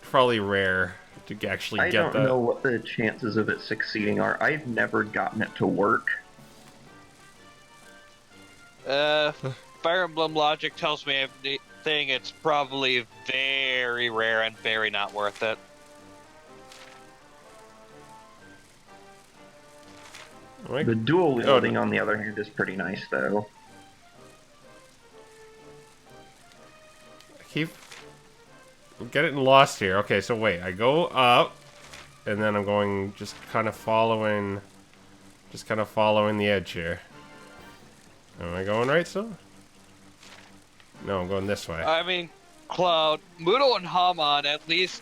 probably rare to actually get that. I don't know what the chances of it succeeding are. I've never gotten it to work. Fire Emblem logic tells me everything. It's probably very rare and very not worth it. The dual wielding, on the other hand, is pretty nice, though. I'm getting lost here. Okay, so wait, I go up, and then I'm going just kind of following the edge here. Am I going right still? No, I'm going this way. I mean, Cloud, Mudo and Haman at least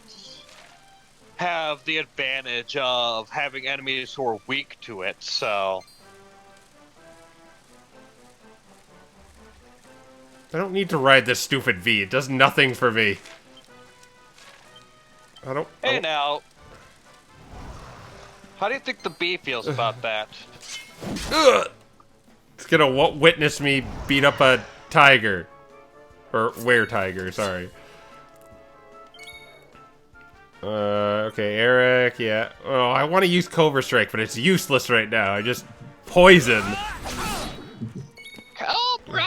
have the advantage of having enemies who are weak to it, so... I don't need to ride this stupid V. It does nothing for me. Hey now, how do you think the bee feels about that? Ugh. It's gonna witness me beat up a tiger. Or were-tiger, sorry. Okay, Eric, yeah. Oh, I want to use Cobra Strike, but it's useless right now. I just poison. Cobra!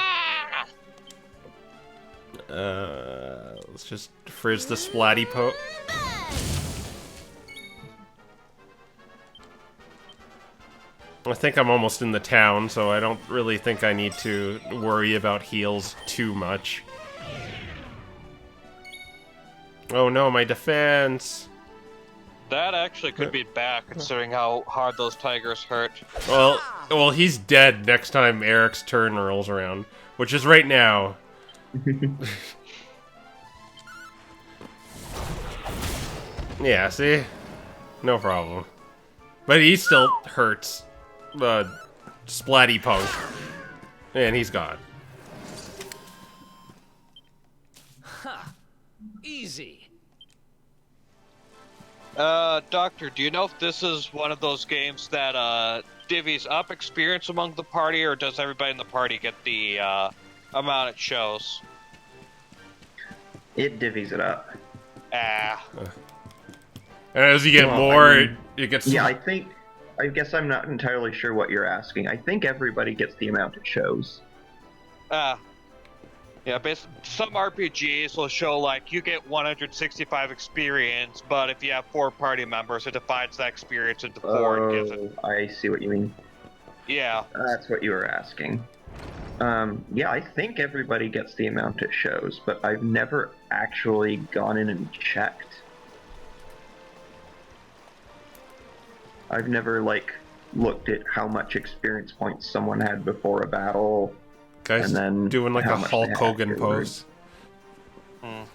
Let's just frizz the splatty poke. I think I'm almost in the town, so I don't really think I need to worry about heals too much. Oh no, my defense! That actually could be bad, considering how hard those tigers hurt. Well, he's dead next time Eric's turn rolls around, which is right now. Yeah, see? No problem. But he still hurts. Splatty punk. And he's gone. Ha! Easy. Doctor, do you know if this is one of those games that, divvies up experience among the party, or does everybody in the party get the, amount it shows? It divvies it up. Ah. And as you get more, it gets... Yeah, I guess I'm not entirely sure what you're asking. I think everybody gets the amount it shows. Yeah, basically, some RPGs will show, like, you get 165 experience, but if you have 4 party members, it divides that experience into 4 and gives it... I see what you mean. Yeah. That's what you were asking. Yeah, I think everybody gets the amount it shows, but I've never actually gone in and checked. I've never, like, looked at how much experience points someone had before a battle. Guys and then doing like a Hulk Hogan pose. Well,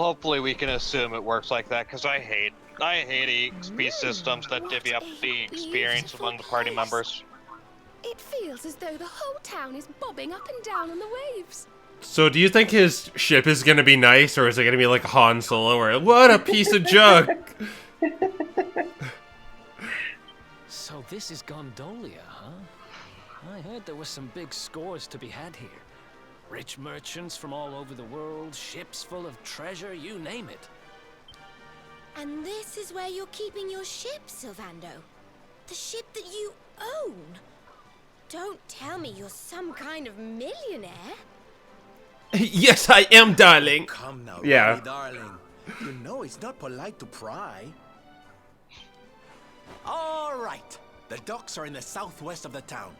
hopefully we can assume it works like that, because I hate EXP systems that divvy up the experience among the party members. It feels as though the whole town is bobbing up and down on the waves. So do you think his ship is gonna be nice, or is it gonna be like Han Solo, where what a piece of junk? So this is Gondolia, huh? I heard there were some big scores to be had here. Rich merchants from all over the world, ships full of treasure, you name it. And this is where you're keeping your ship, Sylvando? The ship that you own? Don't tell me you're some kind of millionaire. Yes, I am, darling. Come now, Yeah. really, darling. You know it's not polite to pry. All right. The docks are in the southwest of the town.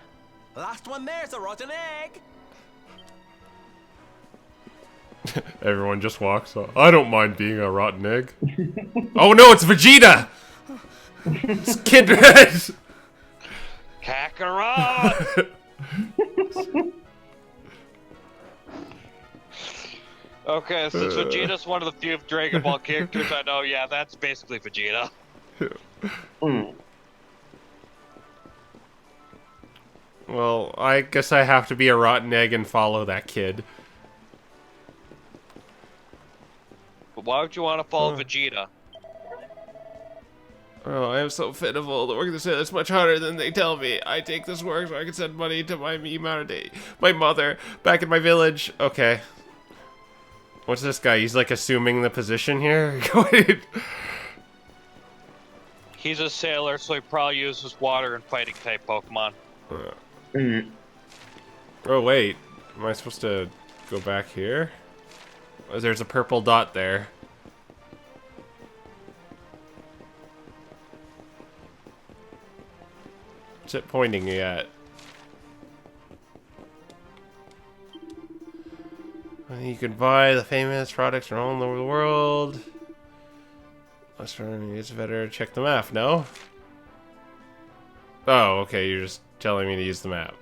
Last one there's a rotten egg. Everyone just walks up. I don't mind being a rotten egg. Oh no, it's Vegeta! It's Kindred! Kakarot! Okay, since Vegeta's one of the few Dragon Ball characters I know, yeah, that's basically Vegeta. Well, I guess I have to be a rotten egg and follow that kid. But why would you want to follow Vegeta? Oh, I am so pitiful. The work they say is much harder than they tell me. I take this work so I can send money to my my mother, back in my village. Okay. What's this guy? He's like assuming the position here? He's a sailor, so he probably uses water and fighting type Pokemon. Oh, wait. Am I supposed to go back here? Oh, there's a purple dot there. What's it pointing at? You can buy the famous products from all over the world. It's better check the map, no? Oh, okay, you're just telling me to use the map.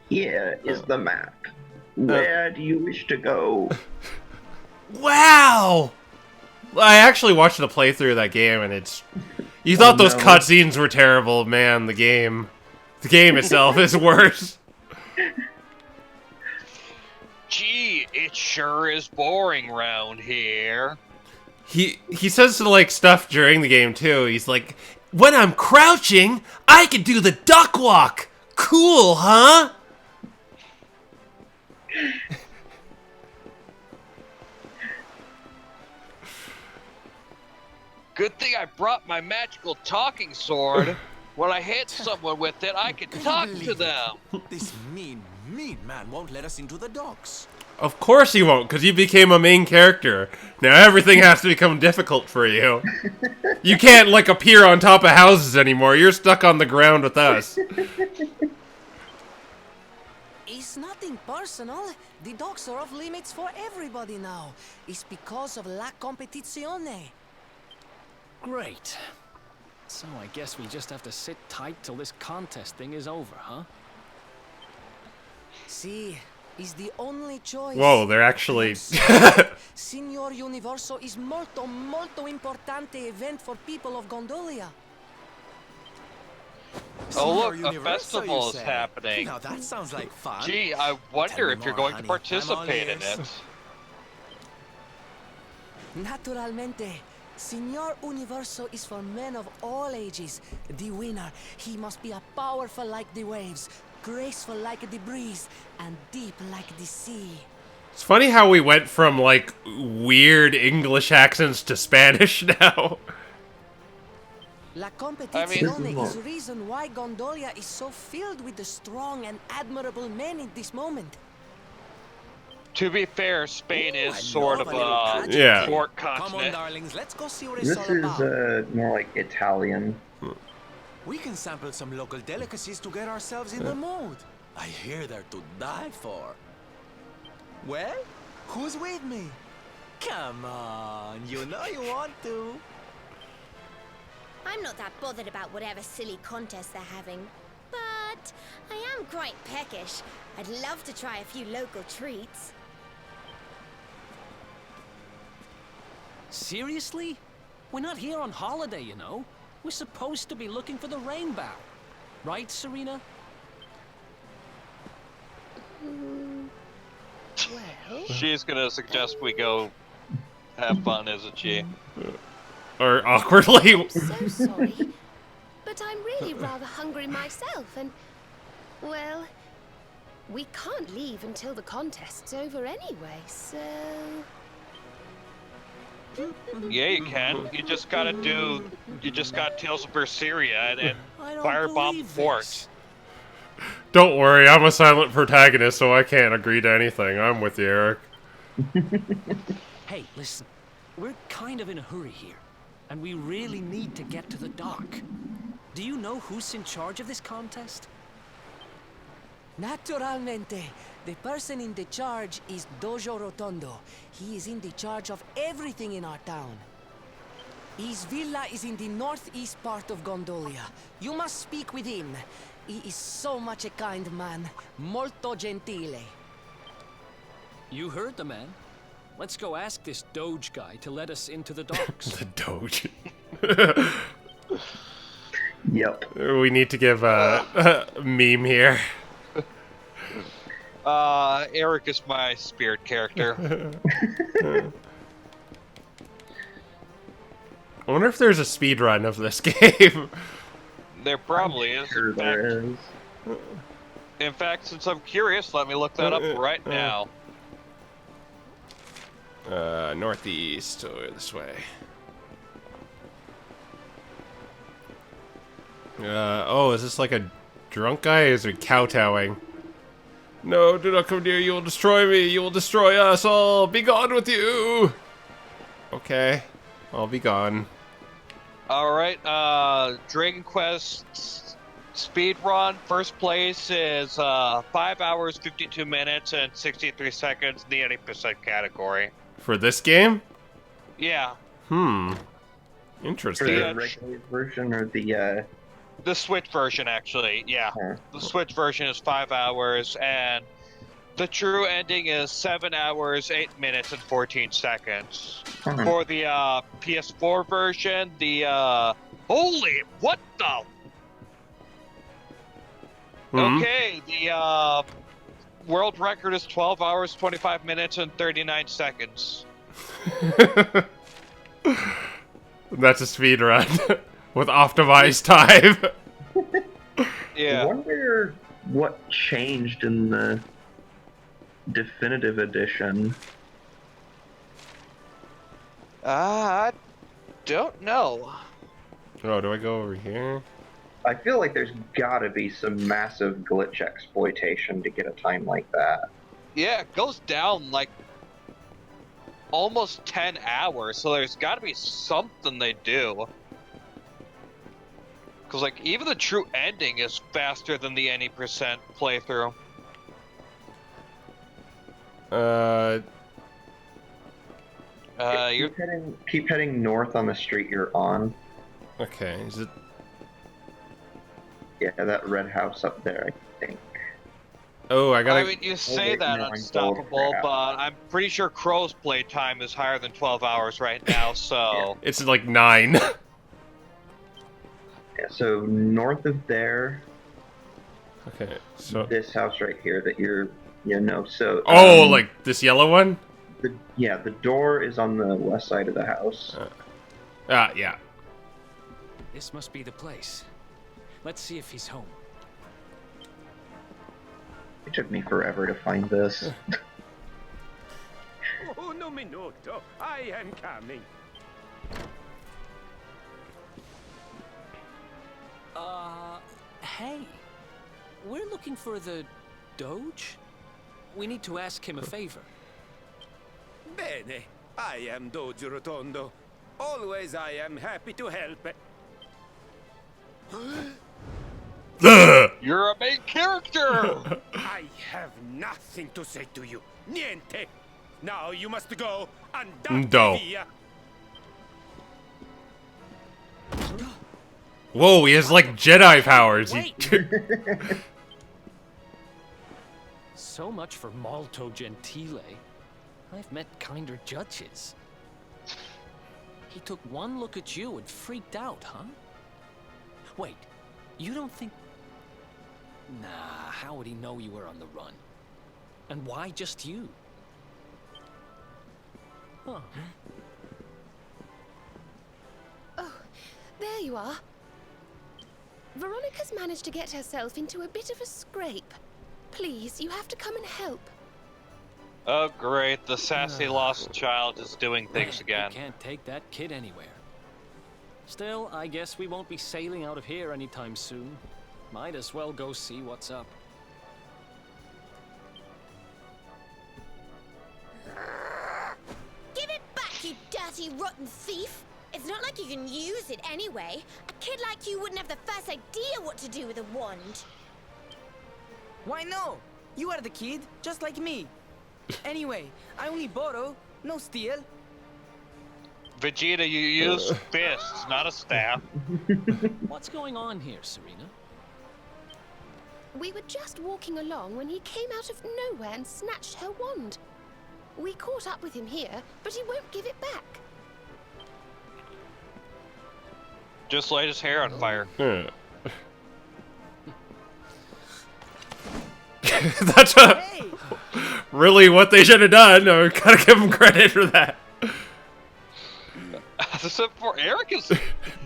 Here is the map. Where do you wish to go? Wow! I actually watched the playthrough of that game, and it's... You thought those cutscenes were terrible, man. The game itself is worse. Gee, it sure is boring round here. He says like stuff during the game too. He's like, when I'm crouching, I can do the duck walk. Cool, huh? Good thing I brought my magical talking sword. When I hit someone with it, I can talk to them. This mean man won't let us into the docks. Of course he won't, because you became a main character. Now everything has to become difficult for you. You can't, like, appear on top of houses anymore. You're stuck on the ground with us. It's nothing personal. The docks are off limits for everybody now. It's because of la competizione. Great. So I guess we just have to sit tight till this contest thing is over, huh? See, is the only choice. Whoa, they're actually... Signor Universo is molto importante event for people of Gondolia. Oh look, Signor a Universo, festival you is say? happening. Now that sounds like fun. Gee, I wonder me if you're more, going honey. to participate in I'm all it. Naturalmente. Signor Universo is for men of all ages. The winner, he must be a powerful like the waves, graceful like the breeze, and deep like the sea. It's funny how we went from, like, weird English accents to Spanish now. La competizione is the reason why Gondolia is so filled with the strong and admirable men in this moment. To be fair, Spain is I sort love of a little a pageant. Yeah. port Come on, continent. darlings, let's go see what it's This all is about. more like Italian. We can sample some local delicacies to get ourselves in the mood. I hear they're to die for. Well, who's with me? Come on, you know you want to. I'm not that bothered about whatever silly contest they're having. But I am quite peckish. I'd love to try a few local treats. Seriously? We're not here on holiday, you know. We're supposed to be looking for the rainbow. Right, Serena? Well, She's gonna suggest we go have fun, isn't she? Or awkwardly. so sorry. But I'm really rather hungry myself, and, well, we can't leave until the contest's over anyway, so... Yeah, you can. You just gotta Tales of Berseria and I don't firebomb the believe fort. this. Don't worry, I'm a silent protagonist, so I can't agree to anything. I'm with you, Eric. Hey, listen. We're kind of in a hurry here, and we really need to get to the dock. Do you know who's in charge of this contest? Naturalmente. The person in the charge is Dojo Rotondo. He is in the charge of everything in our town. His villa is in the northeast part of Gondolia. You must speak with him. He is so much a kind man. Molto gentile. You heard the man. Let's go ask this Doge guy to let us into the docks. The Doge. Yep. We need to give a meme here. Eric is my spirit character. I wonder if there's a speed run of this game. There probably is. Sure there is. In fact, since I'm curious, let me look that up right now. Northeast, or this way. Oh, is this like a drunk guy, or is it kowtowing? No, do not come near, you will destroy me, you will destroy us all, be gone with you! Okay, I'll be gone. Alright, Dragon Quest speedrun, first place is 5 hours, 52 minutes, and 63 seconds in the 80% category. For this game? Yeah. Hmm. For Interesting. the regular version or the The Switch version, actually, yeah. The Switch version is 5 hours, and the true ending is 7 hours, 8 minutes, and 14 seconds. For the PS4 version, the holy, what the? Okay, the world record is 12 hours, 25 minutes, and 39 seconds. That's a speed run with optimized time. Yeah. I wonder what changed in the definitive edition. I don't know. Oh, do I go over here? I feel like there's gotta be some massive glitch exploitation to get a time like that. Yeah, it goes down like almost 10 hours, so there's gotta be something they do. Because, like, even the true ending is faster than the any percent playthrough. Keep heading north on the street you're on. Okay, is it... Yeah, that red house up there, I think. Oh, I gotta... I mean, you say wait, that no, I'm unstoppable, crap. but I'm pretty sure Crow's playtime is higher than 12 hours right now, so... It's like 9. Yeah, so north of there, Okay, so... this house right here that you're, so... Oh, like this yellow one? The door is on the west side of the house. Yeah. This must be the place. Let's see if he's home. It took me forever to find this. Oh, no minuto. I am coming. Hey. We're looking for the Doge? We need to ask him a favor. Bene. I am Doge Rotondo. Always I am happy to help. You're a main character! I have nothing to say to you. Niente. Now you must go. Ndo. Whoa, he has like Jedi powers. So much for Molto Gentile. I've met kinder judges. He took one look at you and freaked out, huh? Wait, you don't think... Nah, how would he know you were on the run? And why just you? Huh. Oh, there you are. Veronica's managed to get herself into a bit of a scrape. Please, you have to come and help. Oh, great. The sassy lost child is doing things again. You can't take that kid anywhere. Still, I guess we won't be sailing out of here anytime soon. Might as well go see what's up. Give it back, you dirty, rotten thief! It's not like you can use it anyway. A kid like you wouldn't have the first idea what to do with a wand. Why no? You are the kid, just like me. Anyway, I only borrow, no steal. Vegeta, you use fists, not a staff. What's going on here, Serena? We were just walking along when he came out of nowhere and snatched her wand. We caught up with him here, but he won't give it back. Just light his hair on fire. That's really what they should have done. I gotta give him credit for that. Except for Eric is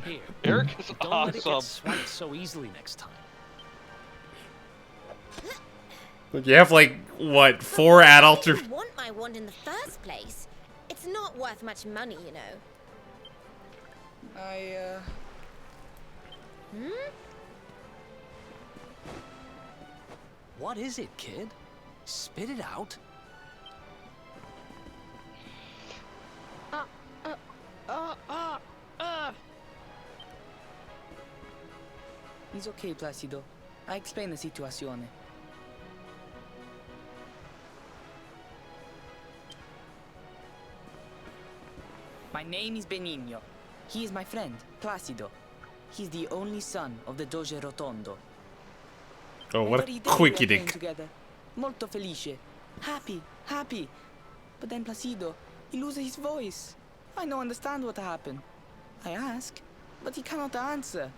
Here. Eric is Don't let it get awesome. swiped so easily next time. You have like what, 4 adults or I didn't want my wand in the first place. It's not worth much money, you know. What is it, kid? Spit it out. It's okay, Placido. I explain the situation. My name is Benigno. He is my friend, Placido. He's the only son of the Doge Rotondo. Oh, what a Every day we are quickie playing dick. together. Molto felice. Happy, happy. But then Placido, he loses his voice. I don't understand what happened. I ask, but he cannot answer.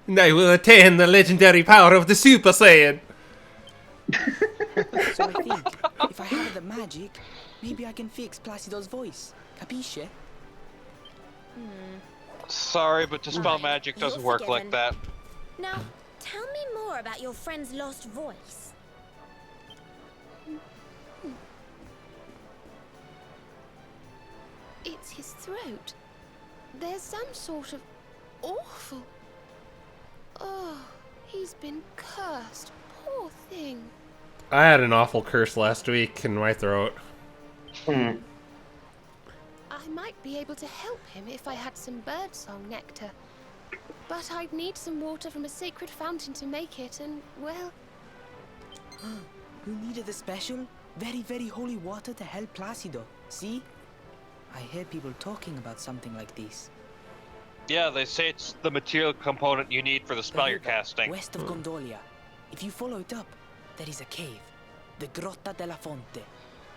I will attain the legendary power of the Super Saiyan. So I think, if I have the magic, maybe I can fix Placido's voice. Capisce? Sorry, but to spell magic You're doesn't work like forgiven. that. Now, tell me more about your friend's lost voice. It's his throat. There's some sort of awful... Oh, he's been cursed. Poor thing. I had an awful curse last week in my throat. I might be able to help him if I had some birdsong nectar. But I'd need some water from a sacred fountain to make it, and, well... You needed a special, very, very holy water to help Placido. See? I hear people talking about something like this. Yeah, they say it's the material component you need for the spell The you're river, casting. West of Gondolia. If you follow it up, there is a cave. The Grotta della Fonte.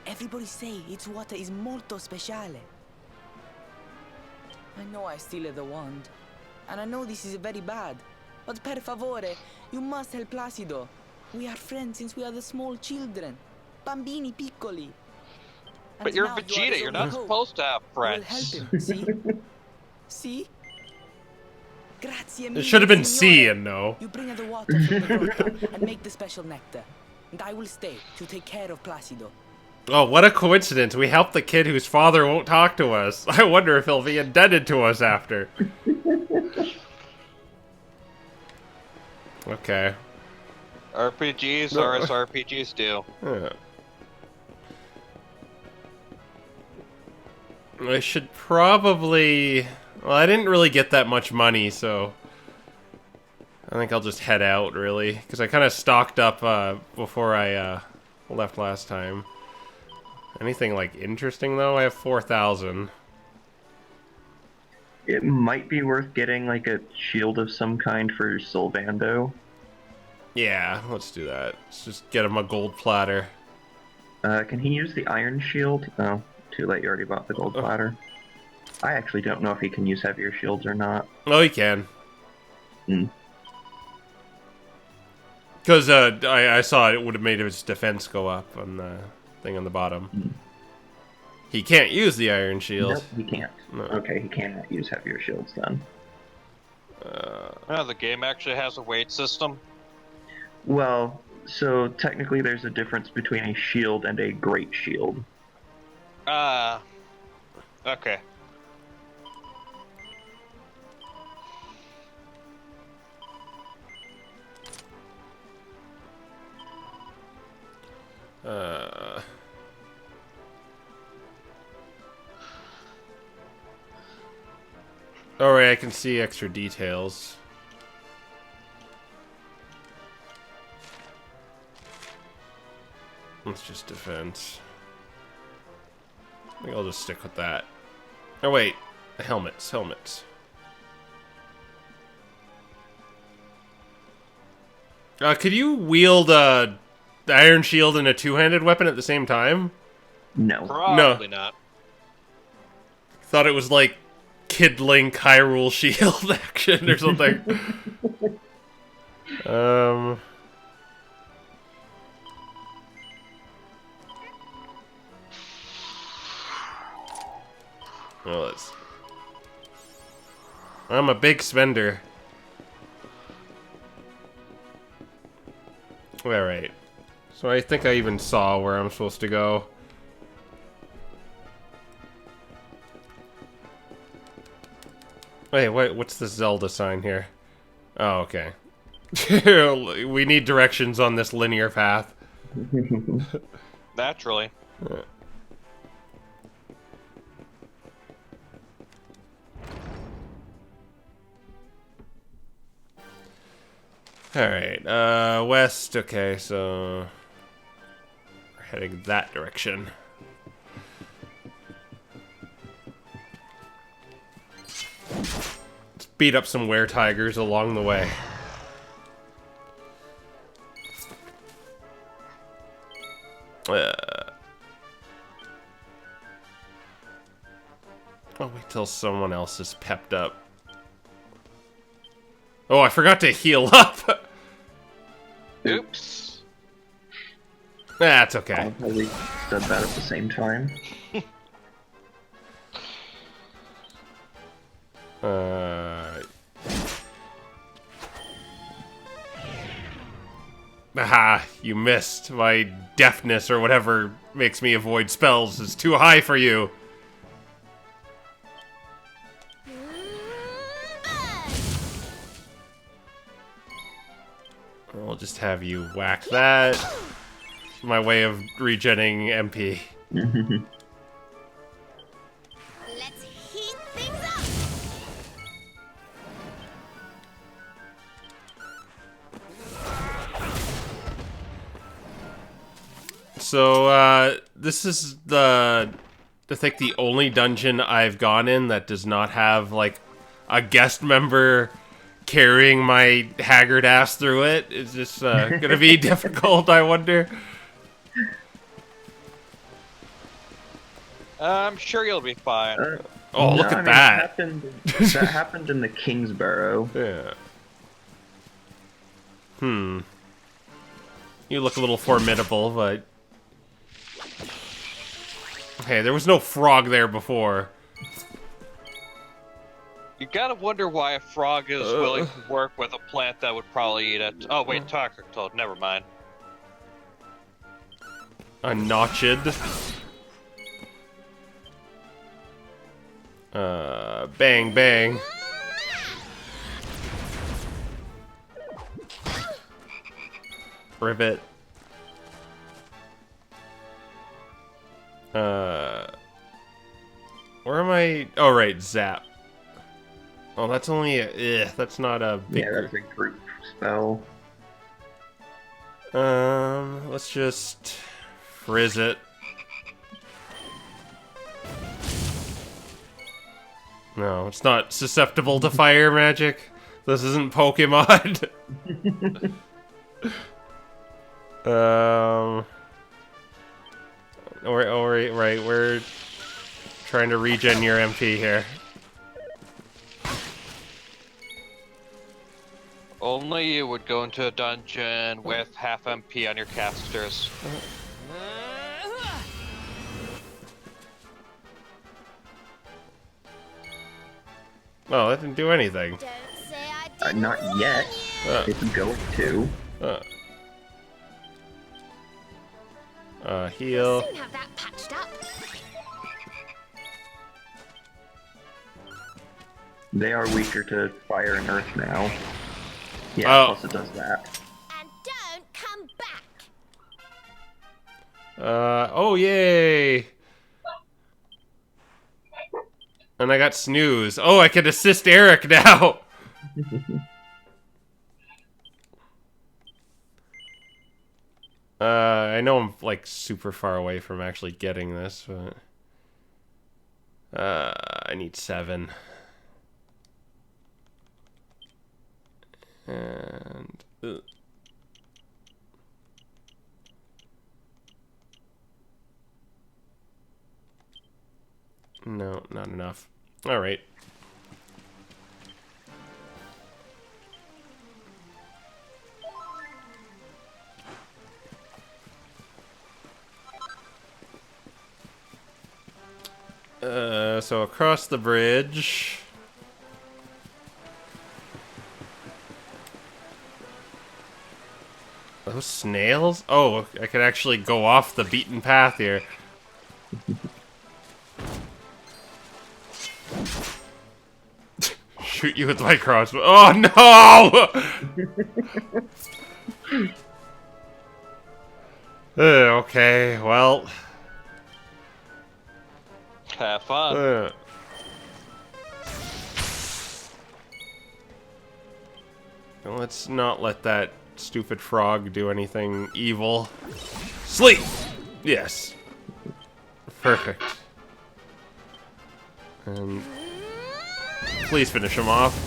Everybody say its water is molto speciale. I know I steal the wand. And I know this is very bad. But per favore, you must help Placido. We are friends since we are the small children. Bambini piccoli. And But you're now you are Vegeta, his you're only not hope. supposed to have You will help friends. him, see? See? Grazie mille, It should have been C signore. and no. You bring her the water from the grotta and make the special nectar. And I will stay to take care of Placido. Oh, what a coincidence. We helped the kid whose father won't talk to us. I wonder if he'll be indebted to us after. Okay. RPGs are as RPGs do. I should probably... Well, I didn't really get that much money, so... I think I'll just head out, really. Because I kind of stocked up before I left last time. Anything, like, interesting, though? I have 4,000. It might be worth getting like a shield of some kind for Sylvando. Yeah, let's do that. Let's just get him a gold platter. Can he use the iron shield? Oh, too late. You already bought the gold platter. I actually don't know if he can use heavier shields or not. Oh, he can. Hmm. Because I saw it would have made his defense go up on the thing on the bottom. He can't use the iron shield. Nope, he can't. No. Okay, he cannot use heavier shields then. Oh, the game actually has a weight system. Well, so technically there's a difference between a shield and a great shield. Okay. Alright, I can see extra details. It's just defense. I think I'll just stick with that. Oh wait, helmets. Could you wield the Iron Shield and a two-handed weapon at the same time? No. Probably not. Thought it was like Kid Link Hyrule Shield action or something. Well, I'm a big spender. Alright. So I think I even saw where I'm supposed to go. Wait, what's this Zelda sign here? Oh, okay. We need directions on this linear path. Naturally. Alright, west, okay, so... we're heading that direction. Let's beat up some were-tigers along the way. I'll wait till someone else is pepped up. Oh, I forgot to heal up! Oops. That's okay. I probably said that at the same time. Aha, you missed. My deafness or whatever makes me avoid spells is too high for you. I'll just have you whack that. My way of regenning MP. Let's heat things up. So, this is I think the only dungeon I've gone in that does not have, like, a guest member carrying my haggard ass through it. Is this gonna be difficult, I wonder? I'm sure you'll be fine. Oh, look at that. That happened in the Kingsborough. Yeah. You look a little formidable, but... hey, there was no frog there before. You gotta wonder why a frog is willing to work with a plant that would probably eat it. Oh, wait, toxic toad. Never mind. A notched. Bang, bang. Rivet. Where am I? Oh, right, zap. Oh, that's only a... that's not a big... yeah, that's a group spell. Let's just... frizz it. No, it's not susceptible to fire magic. This isn't Pokemon. Right, we're trying to regen your MP here. Only you would go into a dungeon with half MP on your casters. Oh, that didn't do anything. Don't say I didn't Not yet. It's going to. Heal. Soon have that patched up. They are weaker to fire and earth now. Yeah, Oh. plus it does that. And don't come back. Oh, yay! And I got snooze. Oh, I can assist Eric now! I know I'm like super far away from actually getting this, but I need 7. And no, not enough. All right. So across the bridge. Those snails? Oh, I could actually go off the beaten path here. Shoot you with my crossbow. Oh no! Okay, well. Have fun. Let's not let that stupid frog do anything evil. Sleep! Yes. Perfect. And please finish him off.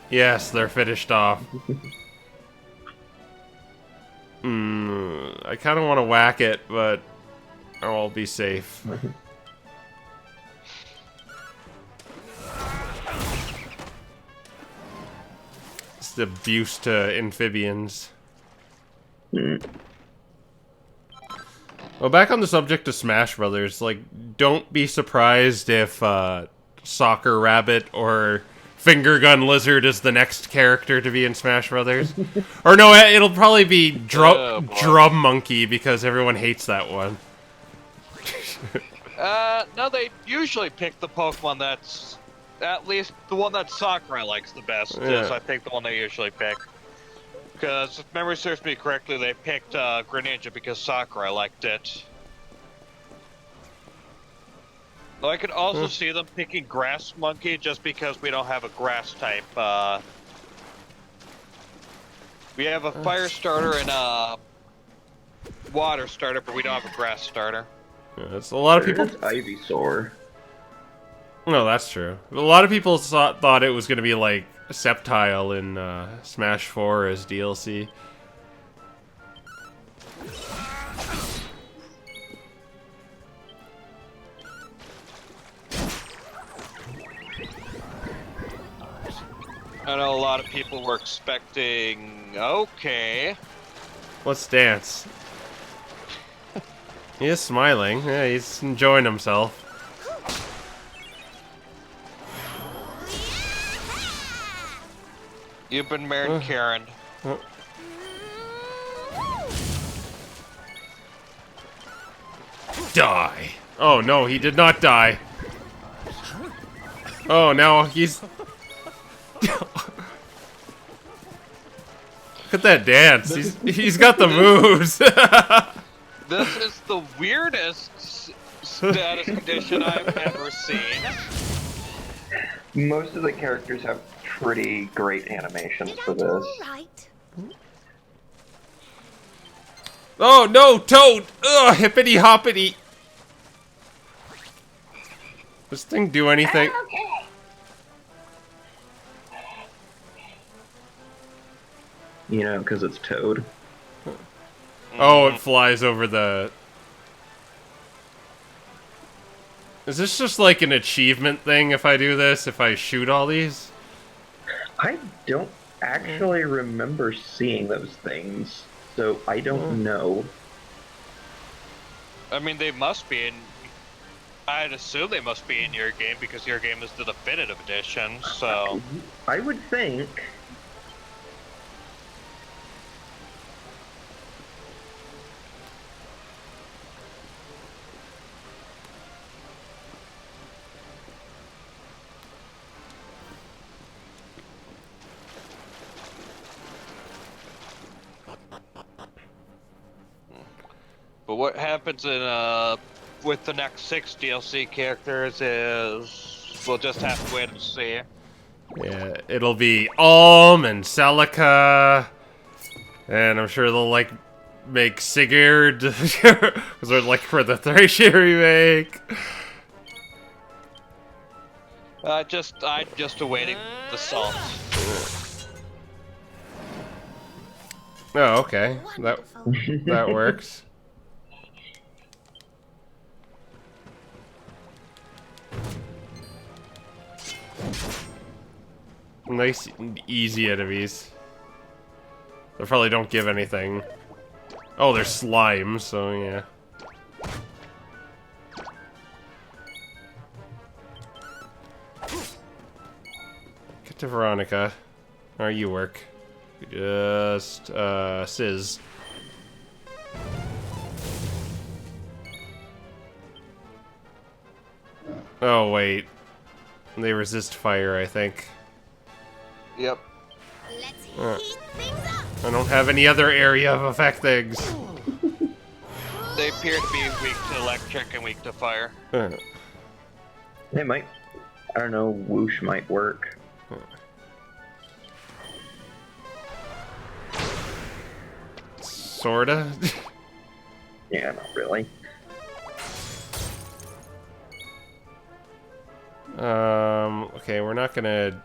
Yes, they're finished off. I kind of want to whack it, but I'll be safe. It's the abuse to amphibians. Well, back on the subject of Smash Brothers, like, don't be surprised if Soccer Rabbit or Finger Gun Lizard is the next character to be in Smash Brothers. Or no, it'll probably be Drum Monkey because everyone hates that one. No, they usually pick the Pokemon that's at least the one that Sakurai likes the best. Yeah. Is I think the one they usually pick. Because if memory serves me correctly, they picked Greninja because Sakurai liked it. Though I could also see them picking Grass Monkey just because we don't have a grass type. We have a fire starter and a water starter, but we don't have a grass starter. Yeah, that's a lot of people. Ivysaur. No, that's true. A lot of people thought it was going to be like Sceptile in Smash 4 as DLC. I know a lot of people were expecting... Okay. Let's dance. He is smiling. Yeah, he's enjoying himself. You've been married, Karen. Die. Oh no, he did not die. Oh, now he's... Look at that dance. He's got the moves. This is the weirdest status condition I've ever seen. Most of the characters have pretty great animations for this. All right. Oh no, Toad! Ugh, hippity hoppity. Does this thing do anything? You know, because it's Toad. Oh, it flies over the... Is this just like an achievement thing if I do this, if I shoot all these? I don't actually remember seeing those things, so I don't know. I mean, they must be in... I'd assume they must be in your game because your game is the definitive edition, so... I would think... But what happens in with the next 6 DLC characters is we'll just have to wait and see. Yeah, it'll be Alm and Celica, and I'm sure they'll like make Sigurd, because we're like for the Thracia remake. I'm just awaiting the salt. Oh, okay. Wonderful. That works. Nice, easy enemies. They probably don't give anything. Oh, they're slime, so yeah. Get to Veronica. Or you work. Just, Sizz. Oh, wait. They resist fire, I think. Yep. Let's heat things up. I don't have any other area of effect things. They appear to be weak to electric and weak to fire. They might. I don't know. Whoosh might work. Sorta. Yeah, not really. Okay, we're not gonna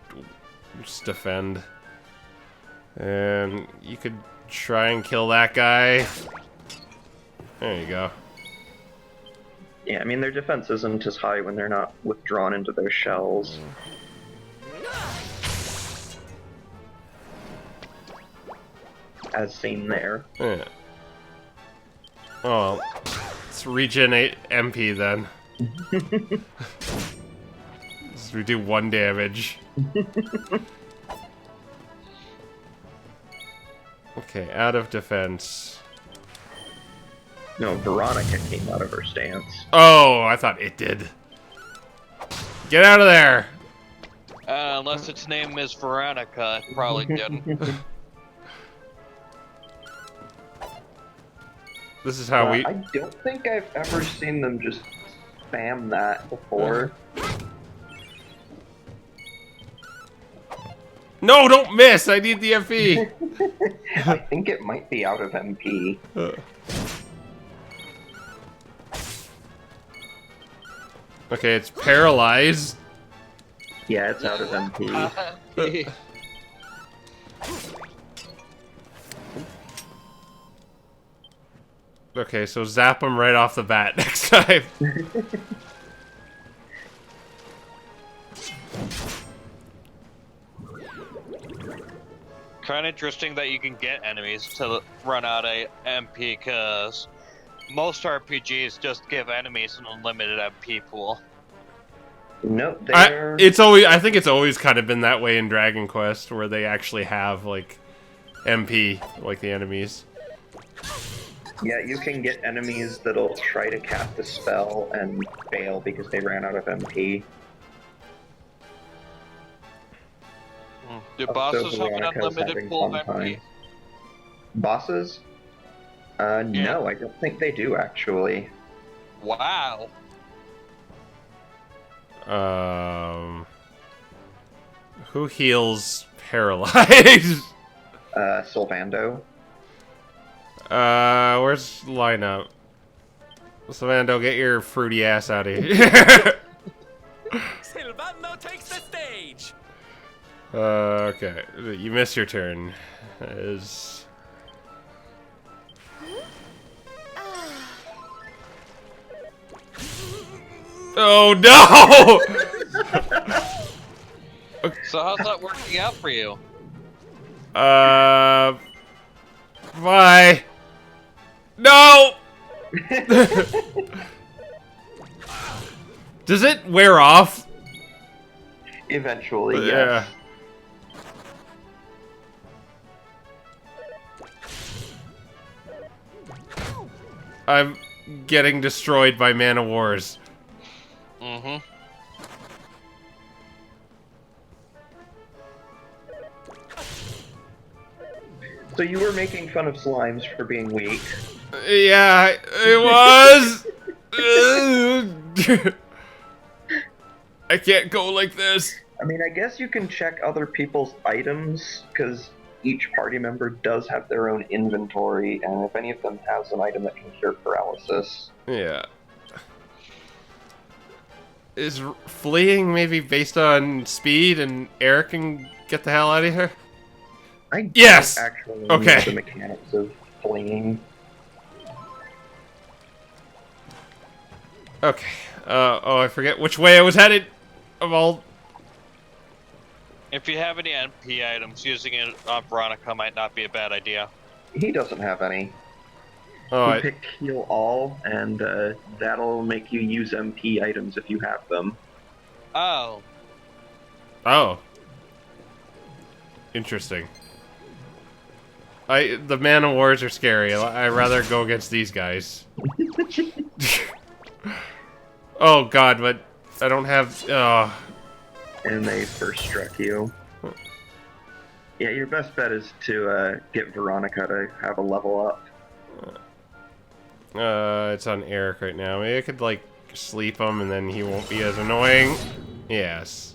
just defend. And you could try and kill that guy. There you go. Yeah, I mean, their defense isn't as high when they're not withdrawn into their shells. As seen there. Yeah. Oh, well. Let's regenerate MP then. So we do 1 damage. Okay, out of defense. No, Veronica came out of her stance. Oh, I thought it did. Get out of there! Unless its name is Veronica, it probably didn't. This is how we... I don't think I've ever seen them just spam that before. No, don't miss! I need the FE! I think it might be out of MP. Okay, it's paralyzed. Yeah, it's out of MP. Okay, so zap him right off the bat next time. Kind of interesting that you can get enemies to run out of MP, because most RPGs just give enemies an unlimited MP pool. No, they're... I think it's always kind of been that way in Dragon Quest, where they actually have, like, MP, like the enemies. Yeah, you can get enemies that'll try to cast a spell and fail because they ran out of MP. Do So bosses have an Veronica's unlimited having pool of fun MP? time. Bosses? No, I don't think they do, actually. Wow. Who heals paralyzed? Sylvando. Where's the lineup? Sylvando, get your fruity ass out of here. Silvano takes the stage. Okay. You miss your turn. Oh no! So how's that working out for you? Bye. No! Does it wear off? Eventually, Yeah. yes. I'm getting destroyed by Man of Wars. Mm-hmm. So you were making fun of slimes for being weak. Yeah, it was. I can't go like this. I mean, I guess you can check other people's items, because each party member does have their own inventory, and if any of them has an item that can cure paralysis. Yeah. Is fleeing maybe based on speed and Eric can get the hell out of here? I Yes! don't actually Okay. know the mechanics of fleeing. Okay. Oh, I forget which way I was headed. Of all. If you have any NP items, using it on Veronica might not be a bad idea. He doesn't have any. Oh, He picked heal all, and that'll make you use MP items if you have them. Oh. Oh. Interesting. The Man of Wars are scary. I'd rather go against these guys. Oh god, but I don't have. And they first struck you. Yeah, your best bet is to get Veronica to have a level up. It's on Eric right now. Maybe I could like sleep him, and then he won't be as annoying. Yes.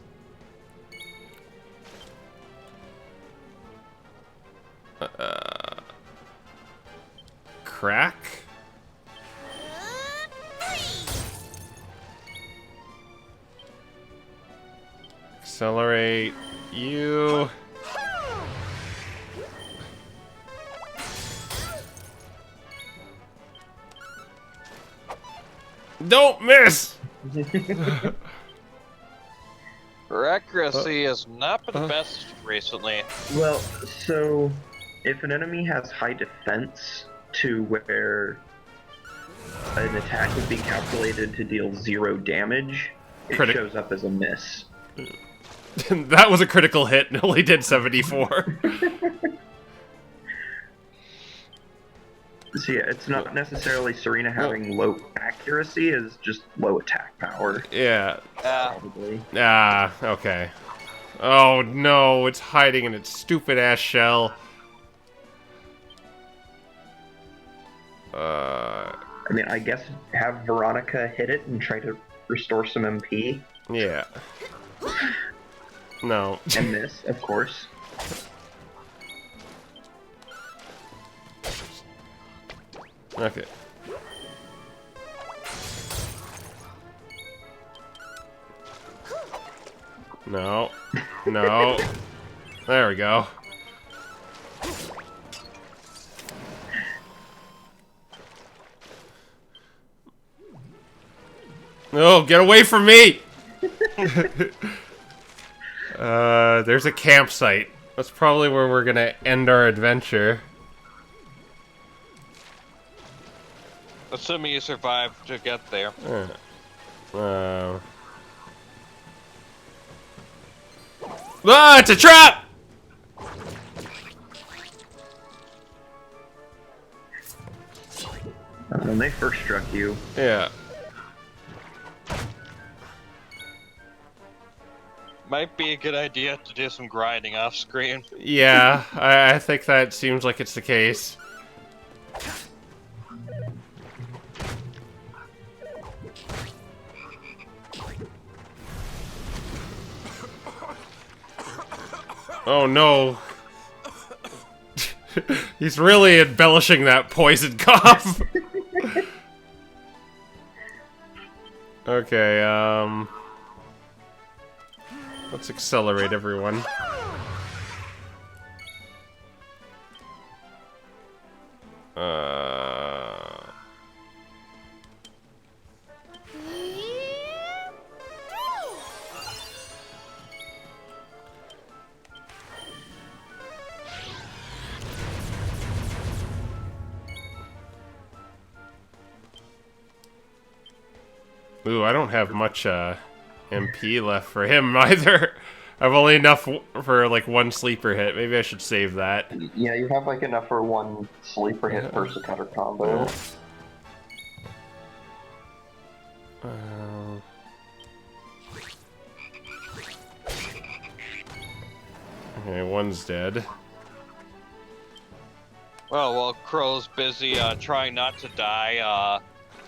Crack. Accelerate you. Don't miss! Her accuracy has not been the best recently. Well, so if an enemy has high defense to where an attack would be calculated to deal 0 damage, it shows up as a miss. That was a critical hit and only did 74. So yeah, it's not necessarily Serena having low accuracy, it's just low attack power. Yeah. Probably. Ah, okay. Oh no, it's hiding in its stupid ass shell. I mean, I guess have Veronica hit it and try to restore some MP. Yeah. No. And miss, of course. Okay. No. No. There we go. No, get away from me! There's a campsite. That's probably where we're gonna end our adventure. Assuming you survive to get there. Ah, it's a trap! When they first struck you. Yeah. Might be a good idea to do some grinding off screen. Yeah, I think that seems like it's the case. Oh no. He's really embellishing that poison cough. Okay, let's accelerate everyone. Ooh, I don't have much MP left for him either. I've only enough for like one sleeper hit. Maybe I should save that. Yeah, you have like enough for one sleeper hit per cutter combo. Okay, one's dead. Well, while Crow's busy trying not to die,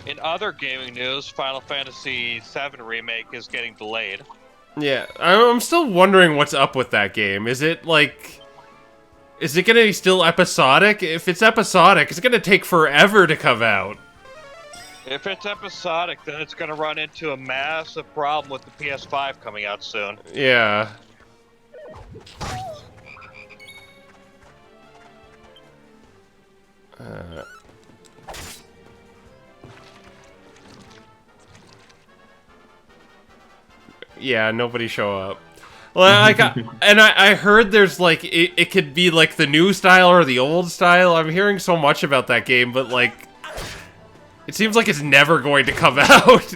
in other gaming news, Final Fantasy VII Remake is getting delayed. Yeah, I'm still wondering what's up with that game. Is it like... Is it gonna be still episodic? If it's episodic, it's gonna take forever to come out. If it's episodic, then it's going to run into a massive problem with the PS5 coming out soon. Yeah. Yeah, nobody show up. Well, like, I heard there's like it could be like the new style or the old style. I'm hearing so much about that game, but like, it seems like it's never going to come out.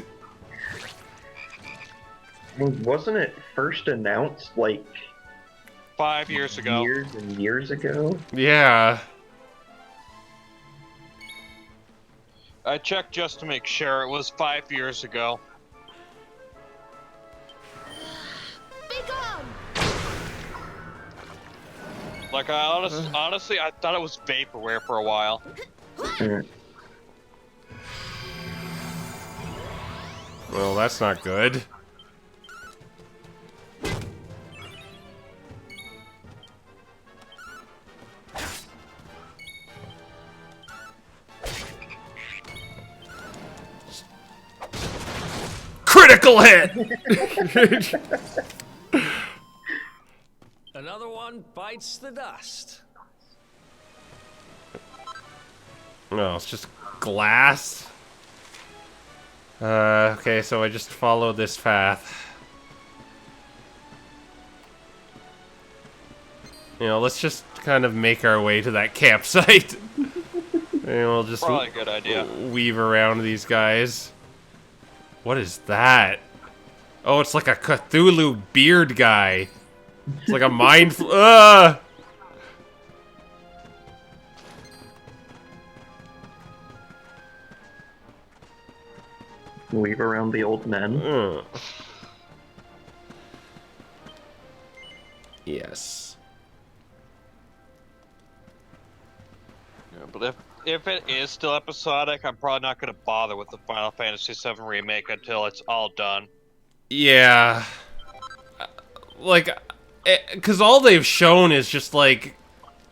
Wasn't it first announced like 5 years ago? Years and years ago. Yeah. I checked just to make sure. It was 5 years ago. Like, honestly, I thought it was vaporware for a while. Well, that's not good. Critical hit! Another one bites the dust. No, it's just glass. Okay, so I just follow this path. You know, let's just kind of make our way to that campsite. And we'll just Probably a good idea. Weave around these guys. What is that? Oh, it's like a Cthulhu beard guy. It's like a mind... Weave around the old men. Yes. Yeah, but if it is still episodic, I'm probably not going to bother with the Final Fantasy VII Remake until it's all done. Yeah. Like, because all they've shown is just, like,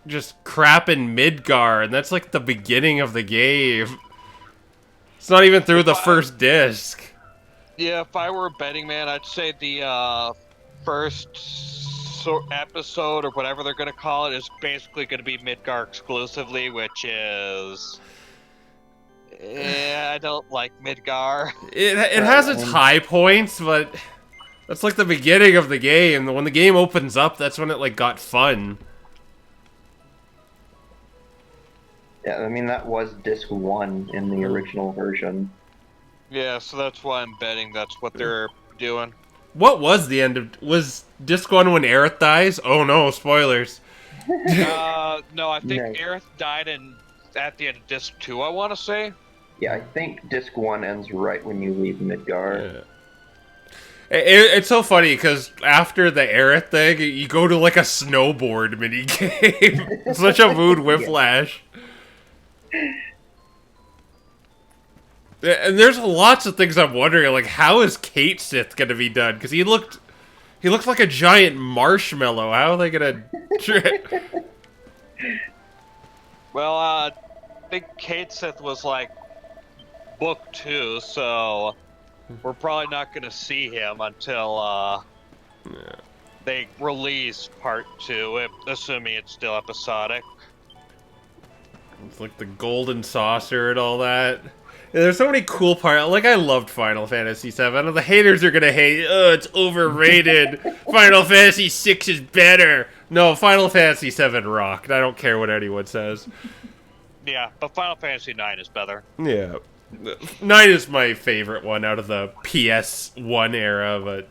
just crap in Midgar, and that's, like, the beginning of the game. It's not even through the first disc. Yeah, if I were a betting man, I'd say the first episode, or whatever they're going to call it, is basically going to be Midgar exclusively, which is... I don't like Midgar. It has its high points, but that's like the beginning of the game. When the game opens up, that's when it like got fun. Yeah, I mean that was disc 1 in the original version. Yeah, so that's why I'm betting that's what they're doing. What was the end of... Was disc 1 when Aerith dies? Oh no, spoilers. No, I think Aerith died at the end of disc 2, I want to say. Yeah, I think disc 1 ends right when you leave Midgar. Yeah. It's so funny because after the Aerith thing, you go to like a snowboard minigame. Such a mood whiplash. And there's lots of things I'm wondering, like how is Kate Sith gonna be done? Because he looked like a giant marshmallow. How are they gonna? Well, I think Kate Sith was like book 2, so we're probably not going to see him until they release part 2, assuming it's still episodic. It's like the golden saucer and all that. Yeah, there's so many cool parts. Like, I loved Final Fantasy VII. The haters are gonna hate, oh, it's overrated. Final Fantasy VI is better. No, Final Fantasy VII rocked. I don't care what anyone says. Yeah, but Final Fantasy IX is better. Yeah. 9 is my favorite one out of the PS1 era, but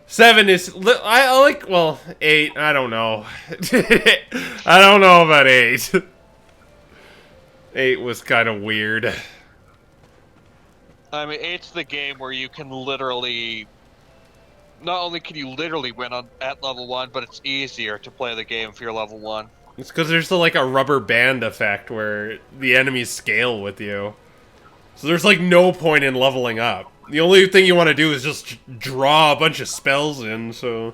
7 is... I like, well, 8, I don't know. I don't know about 8. 8 was kind of weird. I mean, 8's the game where you can literally... Not only can you literally win at level 1, but it's easier to play the game if you're level 1. It's because there's like a rubber band effect where the enemies scale with you. So there's like no point in leveling up. The only thing you want to do is just draw a bunch of spells in, so...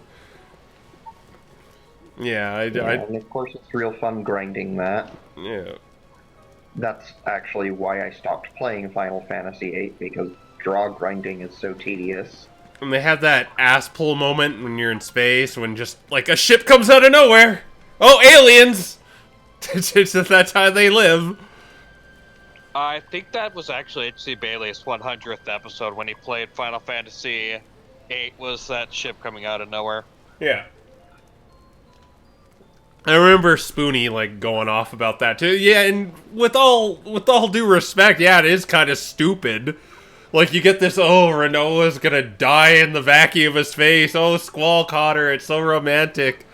Yeah, And of course it's real fun grinding that. yeah. That's actually why I stopped playing Final Fantasy VIII, because draw grinding is so tedious. And they have that ass pull moment when you're in space, when just, like, a ship comes out of nowhere! Oh, aliens! That's how they live. I think that was actually H.C. Bailey's 100th episode when he played Final Fantasy VIII, was that ship coming out of nowhere. Yeah. I remember Spoonie, like, going off about that, too. Yeah, and with all due respect, yeah, it is kind of stupid. Like, you get this, oh, Renoa's gonna die in the vacuum of his face. Oh, Squall caught her. It's so romantic.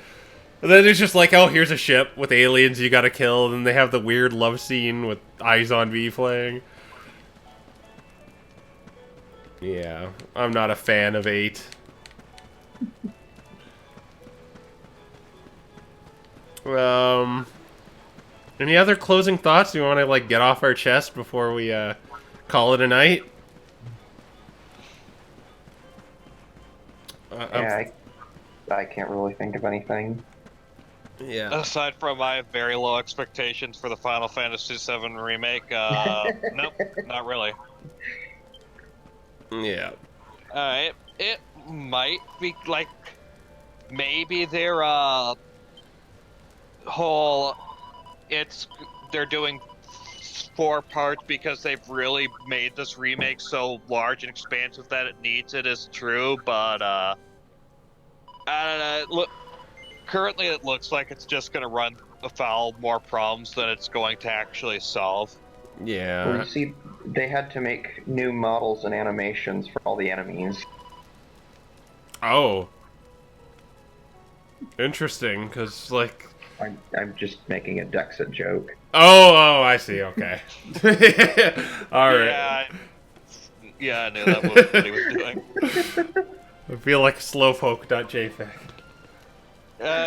And then it's just like, oh, here's a ship with aliens you gotta kill. And then they have the weird love scene with Eyes on Me playing. Yeah, I'm not a fan of 8. Any other closing thoughts? Do you want to, like, get off our chest before we, call it a night? Yeah, I can't really think of anything. Yeah. Aside from my very low expectations for the Final Fantasy VII remake, nope, not really. Yeah. It might be, like, maybe their, whole, they're doing 4 parts because they've really made this remake so large and expansive that it needs it is true, but, I don't know, look, currently it looks like it's just gonna run afoul more problems than it's going to actually solve. Yeah. Well, you see, they had to make new models and animations for all the enemies. Oh. Interesting, because, like... I'm just making a Dexit joke. Oh, I see, okay. Alright. Yeah, I knew that was what he was doing. I feel like slowpoke.jpg.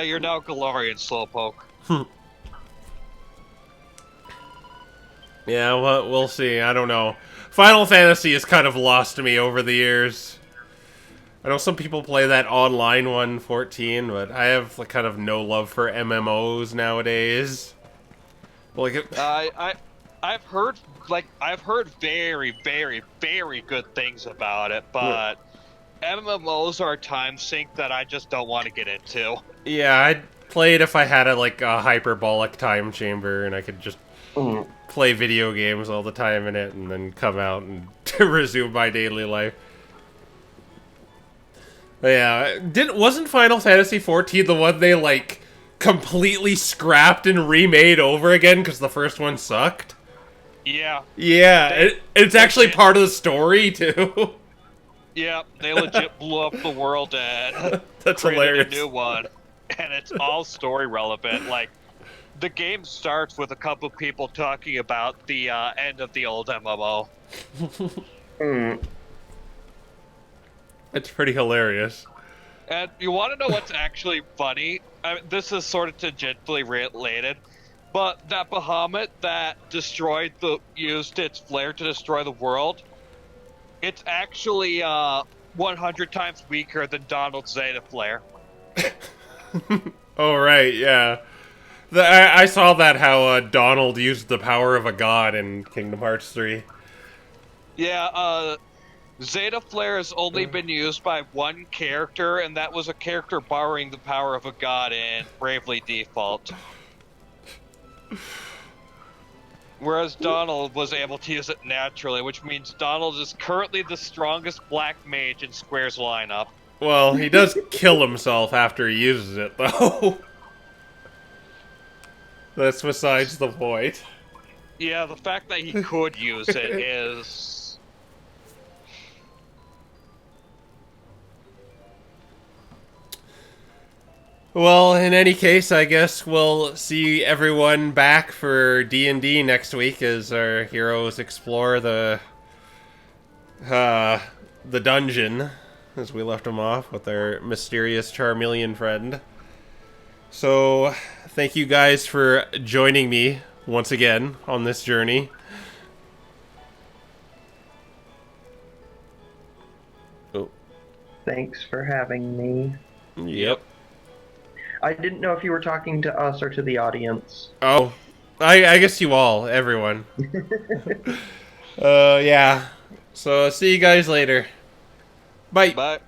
You're now Galarian Slowpoke. Yeah, well, we'll see. I don't know. Final Fantasy has kind of lost me over the years. I know some people play that online one, 14, but I have like, kind of no love for MMOs nowadays. Like, I've heard very, very, very good things about it, but MMOs are a time sink that I just don't want to get into. Yeah, I'd play it if I had a hyperbolic time chamber and I could just play video games all the time in it and then come out and resume my daily life. But yeah, wasn't Final Fantasy 14 the one they like completely scrapped and remade over again because the first one sucked? Yeah. Yeah, it's actually part of the story too. Yeah, they legit blew up the world and That's created hilarious. a new one, and it's all story relevant. Like, the game starts with a couple people talking about the end of the old MMO. It's pretty hilarious. And you want to know what's actually funny? This is sort of tangentially related, but that Bahamut that used its flare to destroy the world, it's actually 100 times weaker than Donald's Zeta flare. Oh, right, yeah. I saw that, how Donald used the power of a god in Kingdom Hearts 3. Yeah, Zeta flare has only been used by one character, and that was a character borrowing the power of a god in Bravely Default. Whereas Donald was able to use it naturally, which means Donald is currently the strongest black mage in Square's lineup. Well, he does kill himself after he uses it, though. That's besides the point. Yeah, the fact that he could use it is... Well, in any case, I guess we'll see everyone back for D&D next week as our heroes explore the dungeon, as we left them off with our mysterious Charmeleon friend. So, thank you guys for joining me once again on this journey. Oh. Thanks for having me. Yep. I didn't know if you were talking to us or to the audience. Oh, I guess you all, everyone. Yeah. So see you guys later. Bye. But